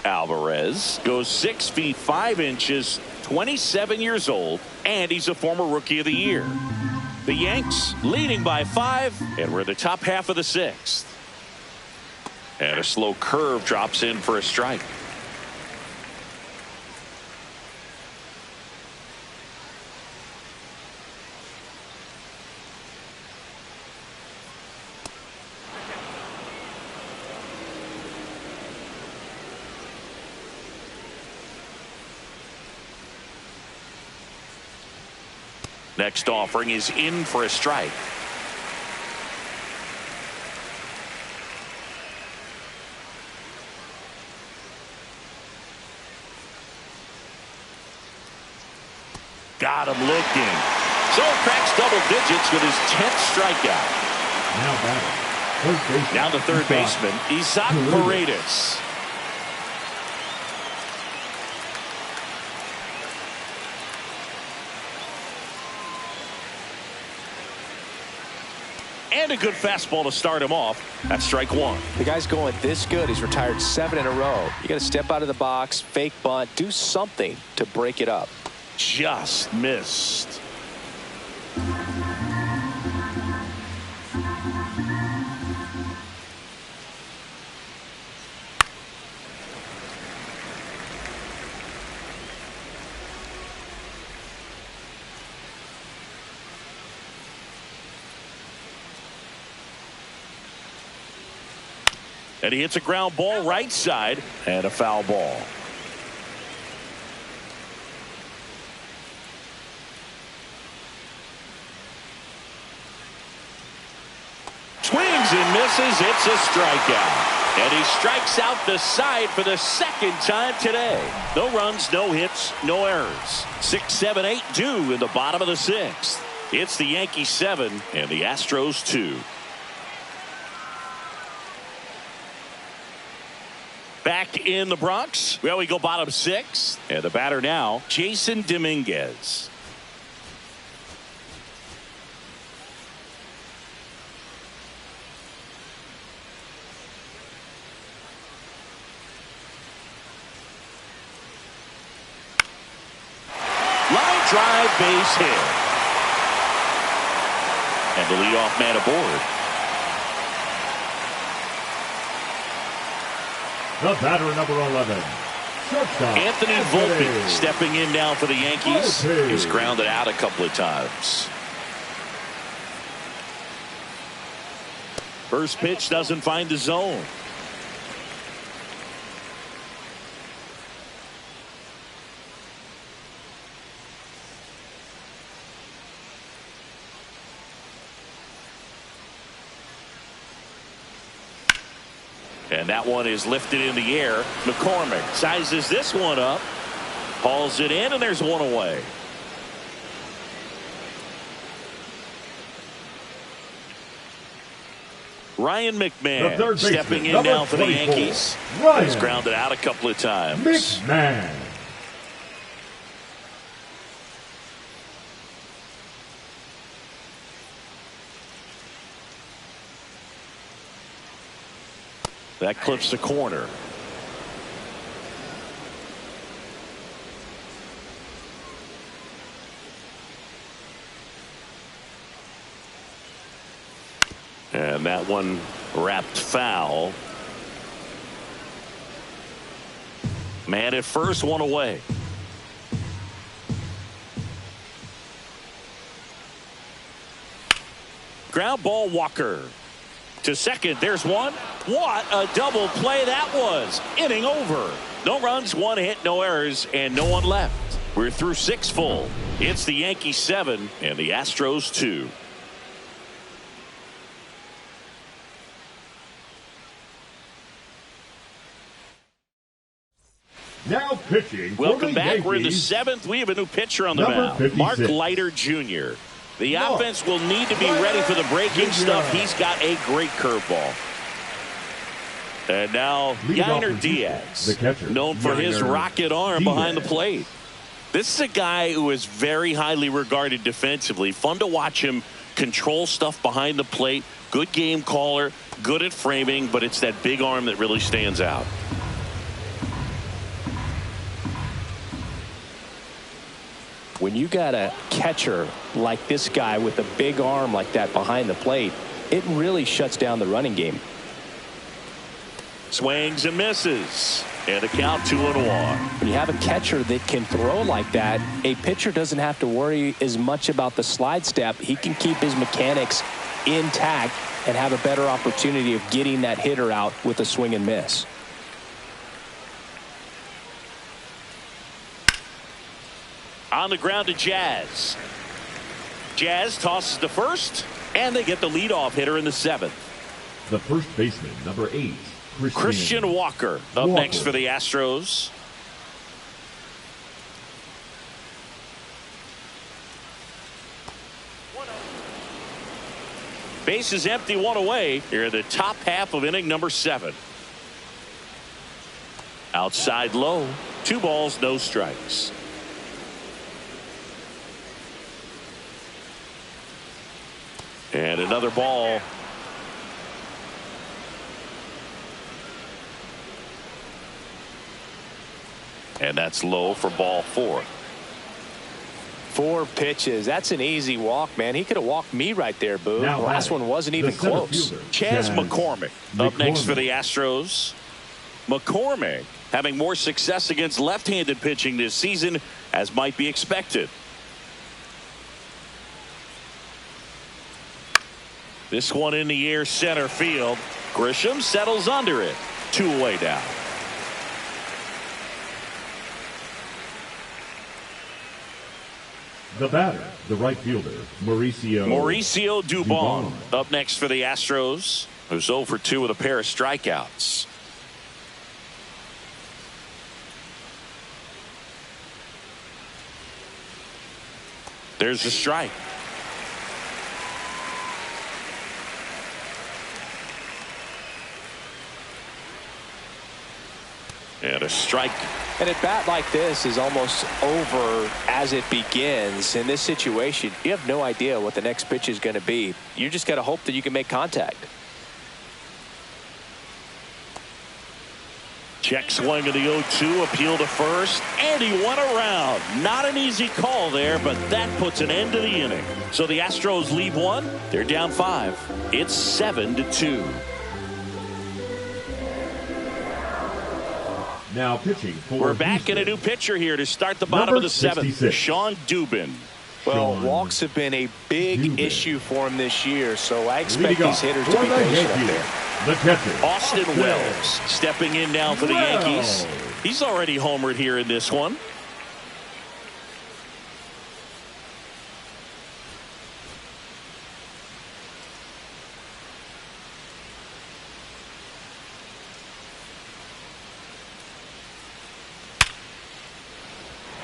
Alvarez goes 6 feet 5 inches, 27 years old, and he's a former Rookie of the Year. The Yanks leading by 5, and we're in the top half of the 6th. And a slow curve drops in for a strike. Next offering is in for a strike. Got him looking. So cracks double digits with his 10th strikeout. Now the third baseman, Isaac Paredes. And a good fastball to start him off. That's strike 1. The guy's going this good. He's retired 7 in a row. You got to step out of the box, fake bunt, do something to break it up. Just missed. And he hits a ground ball right side and a foul ball. Swings and misses. It's a strikeout. And he strikes out the side for the second time today. No runs, no hits, no errors. 6, 7, 8 due in the bottom of the 6th. It's the Yankees 7 and the Astros 2. Back in the Bronx. Well, we go bottom 6. And the batter now, Jason Dominguez. Line drive, base hit. And the leadoff man aboard. The batter, number 11, shortstop Anthony Volpe stepping in now for the Yankees. He's grounded out a couple of times. First pitch doesn't find the zone. And that one is lifted in the air. McCormick sizes this one up, hauls it in, and there's one away. Ryan McMahon stepping in now for the Yankees. He's grounded out a couple of times. McMahon. That clips the corner. And that one wrapped foul. Man at first, one away. Ground ball, Walker. To second, there's one. What a double play that was. Inning over. No runs, one hit, no errors, and no one left. We're through 6 full. It's the Yankees 7 and the Astros 2. Now pitching. Welcome back. We're in the 7th. We have a new pitcher on the mound. Mark Leiter Jr. The offense will need to be ready for the breaking stuff. He's got a great curveball. And now Yainer Diaz, known for his rocket arm behind the plate. This is a guy who is very highly regarded defensively. Fun to watch him control stuff behind the plate. Good game caller, good at framing, but it's that big arm that really stands out. When you got a catcher like this guy with a big arm like that behind the plate, it really shuts down the running game. Swings and misses. And a count 2-1. When you have a catcher that can throw like that, a pitcher doesn't have to worry as much about the slide step. He can keep his mechanics intact and have a better opportunity of getting that hitter out with a swing and miss. On the ground to Jazz. Jazz tosses to first, and they get the leadoff hitter in the 7th. The first baseman, number 8. Christian Walker up next for the Astros. Base is empty, 1 away. Here in the top half of inning number 7. Outside low. 2 balls, no strikes. And another ball. And that's low for ball 4. 4 pitches. That's an easy walk, man. He could have walked me right there, Boo. The last one wasn't even close. Chas McCormick up next for the Astros. McCormick having more success against left-handed pitching this season, as might be expected. This one in the air, center field. Grisham settles under it. 2 away now. The batter, the right fielder, Mauricio Dubon up next for the Astros, who's 0 for 2 with a pair of strikeouts. There's the strike. And a strike. And at bat like this is almost over as it begins. In this situation, you have no idea what the next pitch is going to be. You just got to hope that you can make contact. Check swing of the 0-2, appeal to first, and he went around. Not an easy call there, but that puts an end to the inning. So the Astros lead 1. They're down 5. It's 7-2. Now pitching for We're back in a new pitcher here to start the bottom of the 7th. Sean Dubin. Well, walks have been a big issue for him this year, so I expect these hitters to be patient up there. The catcher, Austin Wells stepping in now for the Yankees. He's already homered here in this one.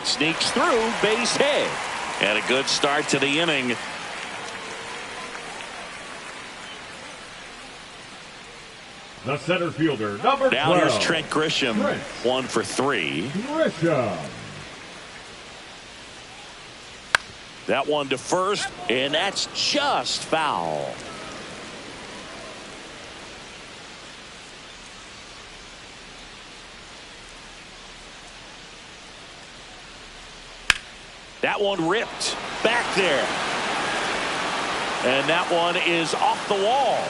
Sneaks through, base hit. And a good start to the inning. The center fielder, number 12. Now here's Trent Grisham, 1 for 3. Grisham. That one to first, and that's just foul. That one ripped back there. And that one is off the wall.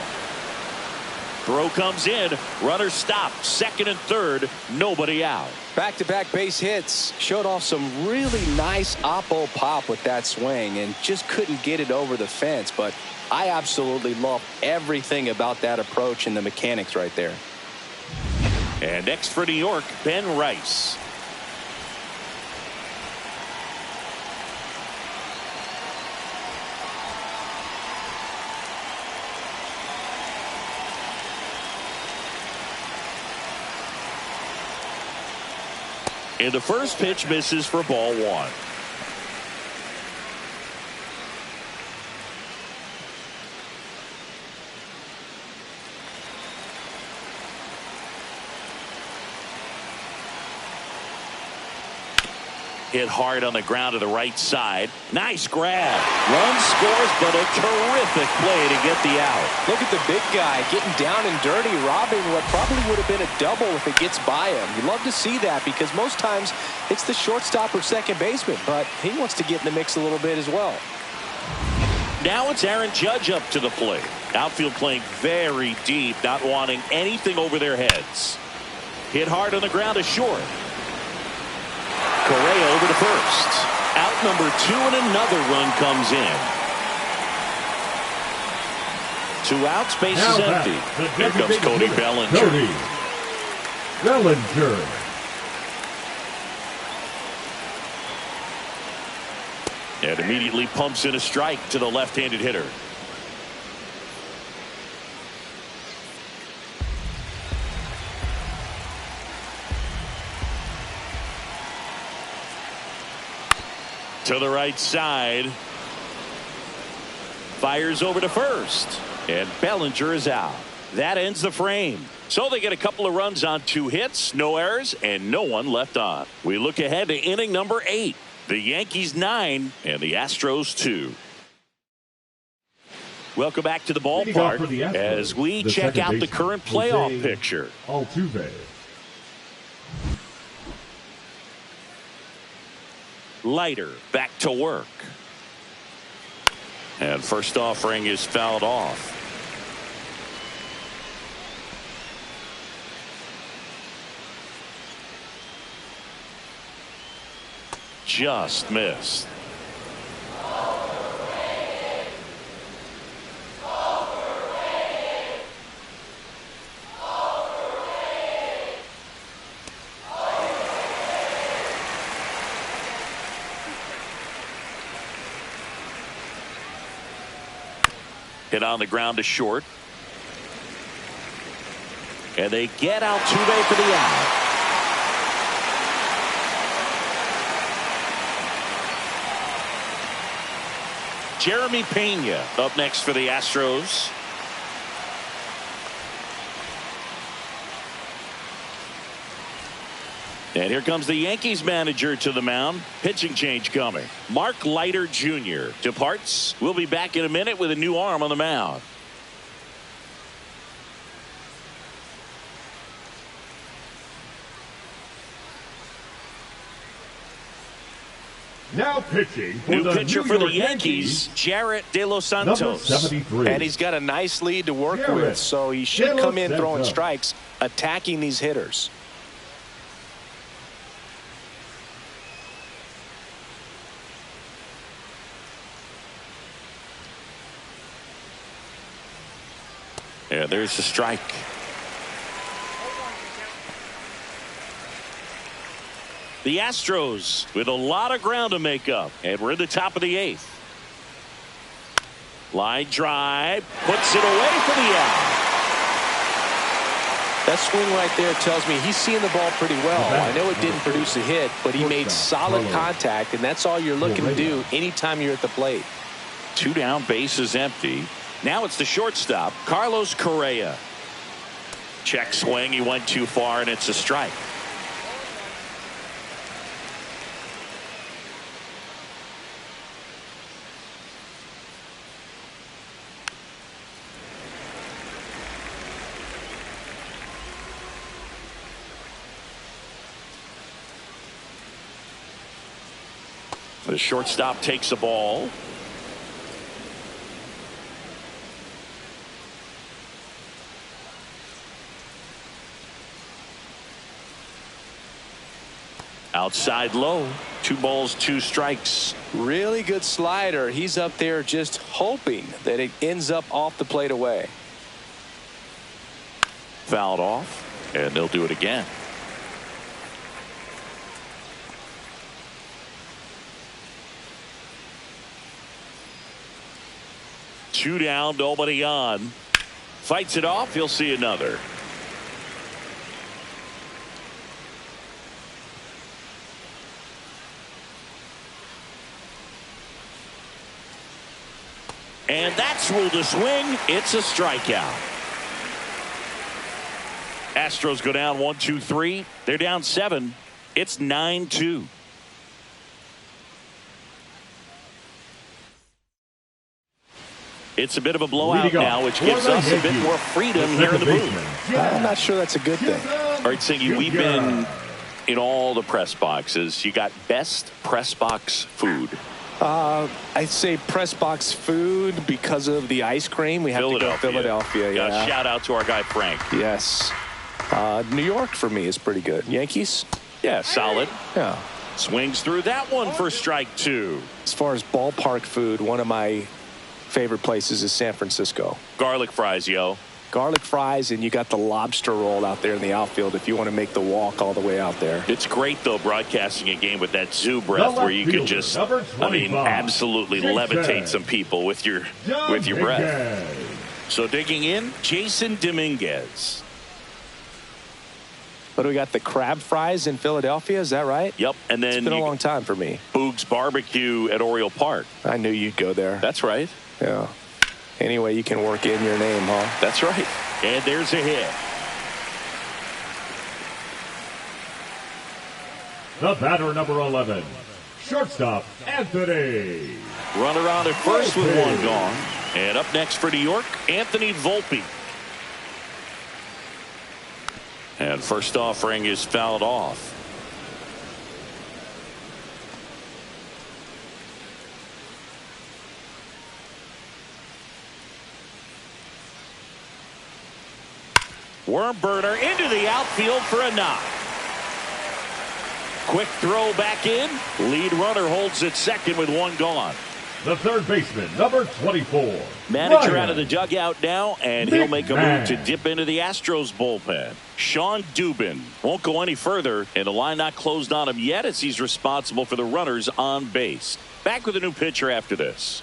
Throw comes in. Runner stopped. 2nd and 3rd. Nobody out. Back-to-back base hits. Showed off some really nice oppo pop with that swing and just couldn't get it over the fence. But I absolutely love everything about that approach and the mechanics right there. And next for New York, Ben Rice. And the first pitch misses for ball one. Hit hard on the ground to the right side. Nice grab. Run scores, but a terrific play to get the out. Look at the big guy getting down and dirty, robbing what probably would have been a double if it gets by him. You love to see that because most times it's the shortstop or second baseman, but he wants to get in the mix a little bit as well. Now it's Aaron Judge up to the plate. Outfield playing very deep, not wanting anything over their heads. Hit hard on the ground to short. Correa over to first. Out number 2 and another run comes in. 2 outs, base is empty. Here comes Cody Bellinger. And immediately pumps in a strike to the left-handed hitter. To the right side. Fires over to first. And Bellinger is out. That ends the frame. So they get a couple of runs on 2 hits, no errors, and no one left on. We look ahead to inning number 8. The Yankees 9 and the Astros 2. Welcome back to the ballpark as we check out the current playoff picture. Altuve. Leiter back to work. And first offering is fouled off. Just missed. Hit on the ground to short. And they get Altuve for the out. Jeremy Pena up next for the Astros. And here comes the Yankees manager to the mound. Pitching change coming. Mark Leiter Jr. departs. We'll be back in a minute with a new arm on the mound. Now pitching for new the pitcher New for the York Yankees, Jarrett De Los Santos. Number 73. And he's got a nice lead to work Jarrett with, so he should De Los come in throwing Santos. strikes, attacking these hitters. Yeah, there's the strike. The Astros with a lot of ground to make up, and we're in the top of the 8th. Line drive, puts it away for the out. That swing right there tells me he's seeing the ball pretty well. I know it didn't produce a hit, but he made solid contact, and that's all you're looking to do anytime you're at the plate. 2 down, base is empty. Now it's the shortstop, Carlos Correa. Check swing, he went too far, and it's a strike. The shortstop takes the ball. Outside low. 2 balls, 2 strikes. Really good slider. He's up there just hoping that it ends up off the plate away. Fouled off, and they'll do it again. Two down, nobody on. Fights it off, he'll see another. And that's ruled a swing. It's a strikeout. Astros go down 1-2-3. They're down 7. It's 9-2. It's a bit of a blowout now, which gives us a bit more freedom here in the booth. I'm not sure that's a good thing. All right, Siggy, we've been in all the press boxes. You got best press box food. I'd say press box food because of the ice cream. We have to go Philadelphia. Yeah. Shout out to our guy Frank. Yes. New York for me is pretty good. Yankees? Yeah, solid. Yeah. Swings through that one for strike 2. As far as ballpark food, one of my favorite places is San Francisco. Garlic fries, yo. Garlic fries, and you got the lobster roll out there in the outfield if you want to make the walk all the way out there. It's great, though, broadcasting a game with that zoo breath where you could just, absolutely levitate some people with your breath. So digging in, Jason Dominguez. But we got the crab fries in Philadelphia, is that right? Yep. And then it's been a long time for me. Boog's Barbecue at Oriole Park. I knew you'd go there. That's right. Yeah. Anyway, you can work in your name, huh? That's right. And there's a hit. The batter, number 11, shortstop Anthony. Runner on at first with one gone. And up next for New York, Anthony Volpe. And first offering is fouled off. Worm burner into the outfield for a knock. Quick throw back in. Lead runner holds at second with one gone. The third baseman, number 24. Manager out of the dugout now, and he'll make a move to dip into the Astros bullpen. Sean Dubin won't go any further, and the line not closed on him yet as he's responsible for the runners on base. Back with a new pitcher after this.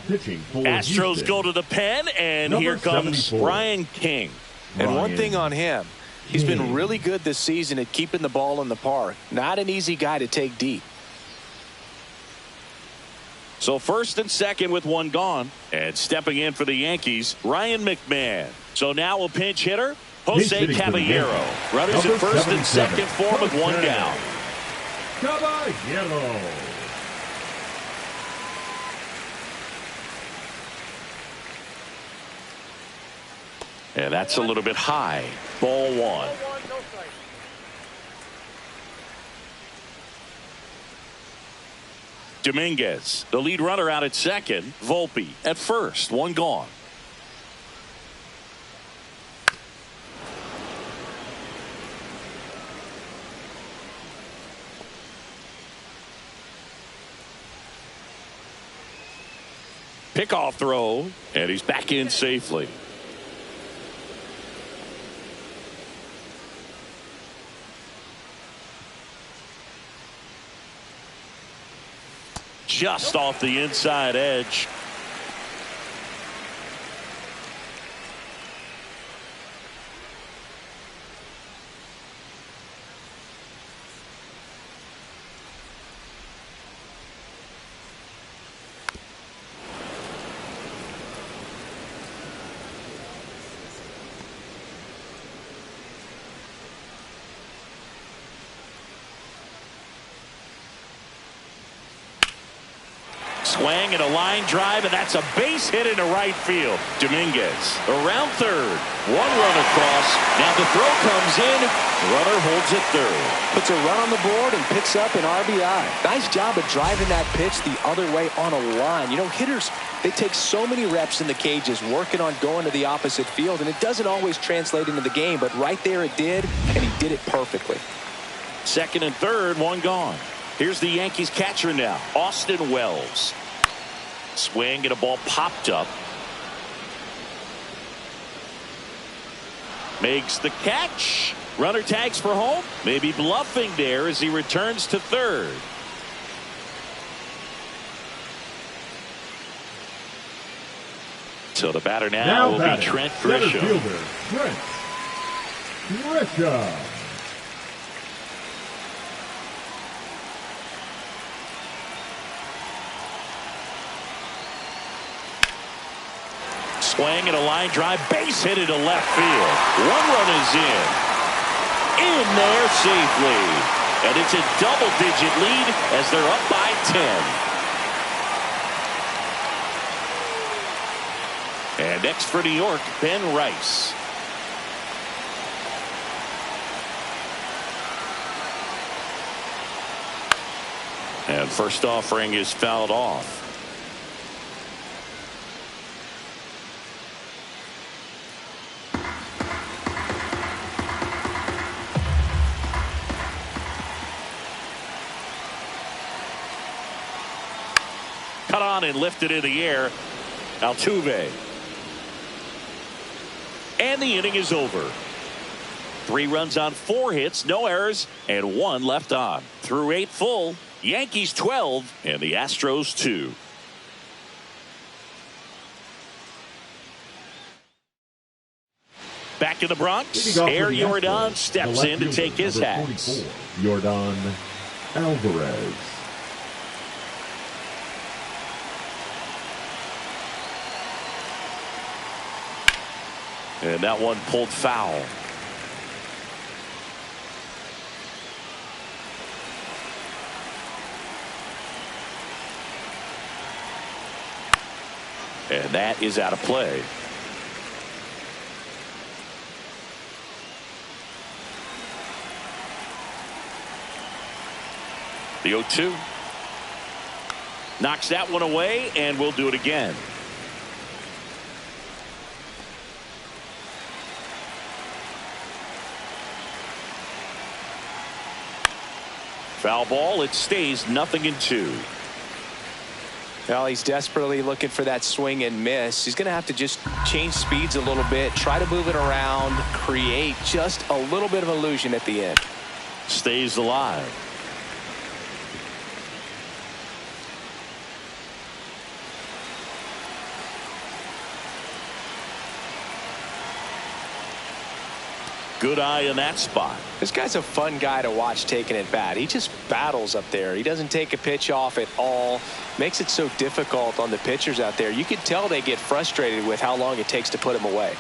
Pitching for Astros Houston. go to the pen, and Number here comes 74. Ryan King. And one thing on him, he's been really good this season at keeping the ball in the park. Not an easy guy to take deep. So first and second with one gone, and stepping in for the Yankees, Ryan McMahon. So now a pinch hitter, Jose Caballero. Runners at first and second for him with one down. Caballero. And that's a little bit high. Ball one. Dominguez, the lead runner out at second. Volpe at first. One gone. Pickoff throw, and he's back in safely. Just off the inside edge. Swing and a line drive, and that's a base hit into right field. Dominguez around third. One run across. Now the throw comes in. Runner holds it third. Puts a run on the board and picks up an RBI. Nice job of driving that pitch the other way on a line. You know, hitters, they take so many reps in the cages working on going to the opposite field, and it doesn't always translate into the game, but right there it did, and he did it perfectly. Second and third, one gone. Here's the Yankees catcher now, Austin Wells. Swing and a ball popped up. Makes the catch. Runner tags for home. Maybe bluffing there as he returns to third. So the batter now will be Trent Grisham. Trent Grisham. swing and a line drive, base hit into left field. One run is in there safely. And it's a double-digit lead as they're up by 10. And next for New York, Ben Rice. And first offering is fouled off. Cut on and lifted in the air. Altuve. And the inning is over. 3 runs on 4 hits, no errors, and 1 left on. Through 8 full, Yankees 12 and the Astros 2. Back in the Bronx, Air Jordan steps in to take his hats. Jordan Alvarez. And that one pulled foul. And that is out of play. The 0-2. Knocks that one away, and we'll do it again. Foul ball. It stays 0-2. Well, he's desperately looking for that swing and miss. He's going to have to just change speeds a little bit, try to move it around, create just a little bit of illusion at the end. Stays alive. Good eye in that spot. This guy's a fun guy to watch taking at bat. He just battles up there. He doesn't take a pitch off at all. Makes it so difficult on the pitchers out there. You can tell they get frustrated with how long it takes to put him away.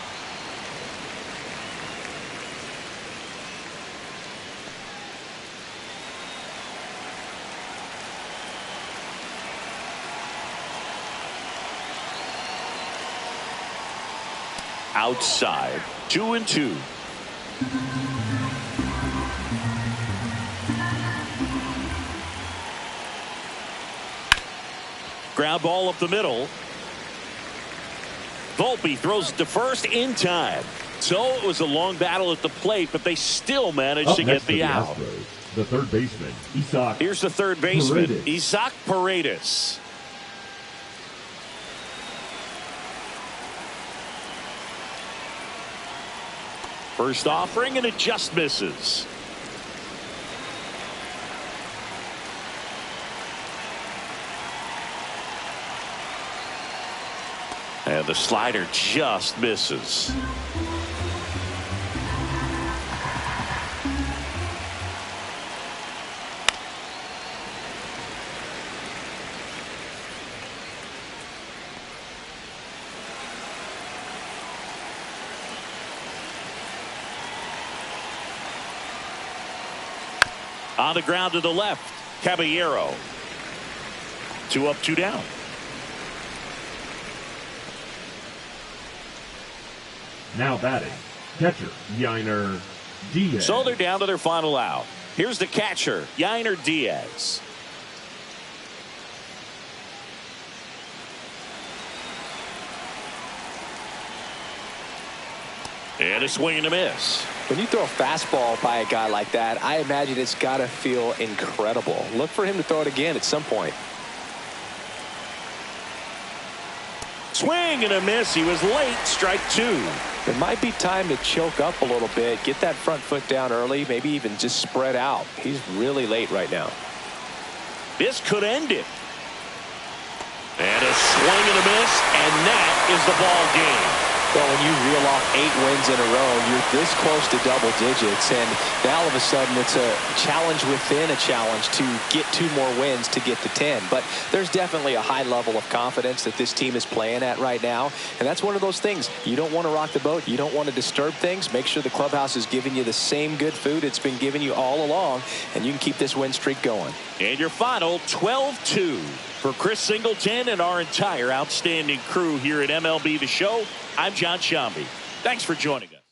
Outside. 2-2. Ground ball up the middle. Volpe throws it to first in time. So it was a long battle at the plate, but they still managed to get the out. Astros, the third baseman, Isaac. Here's the third baseman, Paredes. Isaac Paredes. First offering, and it just misses. And the slider just misses. On the ground to the left, Caballero. 2 up, 2 down. Now batting, catcher, Yainer Diaz. So they're down to their final out. Here's the catcher, Yainer Diaz. And a swing and a miss. When you throw a fastball by a guy like that, I imagine it's got to feel incredible. Look for him to throw it again at some point. Swing and a miss. He was late. Strike 2. It might be time to choke up a little bit, get that front foot down early, maybe even just spread out. He's really late right now. This could end it. And a swing and a miss, and that is the ball game. Well, when you reel off 8 wins in a row, you're this close to double digits, and now all of a sudden it's a challenge within a challenge to get 2 more wins to get to 10. But there's definitely a high level of confidence that this team is playing at right now, and that's one of those things. You don't want to rock the boat. You don't want to disturb things. Make sure the clubhouse is giving you the same good food it's been giving you all along, and you can keep this win streak going. And your final 12-2. For Chris Singleton and our entire outstanding crew here at MLB The Show, I'm John Shambi. Thanks for joining us.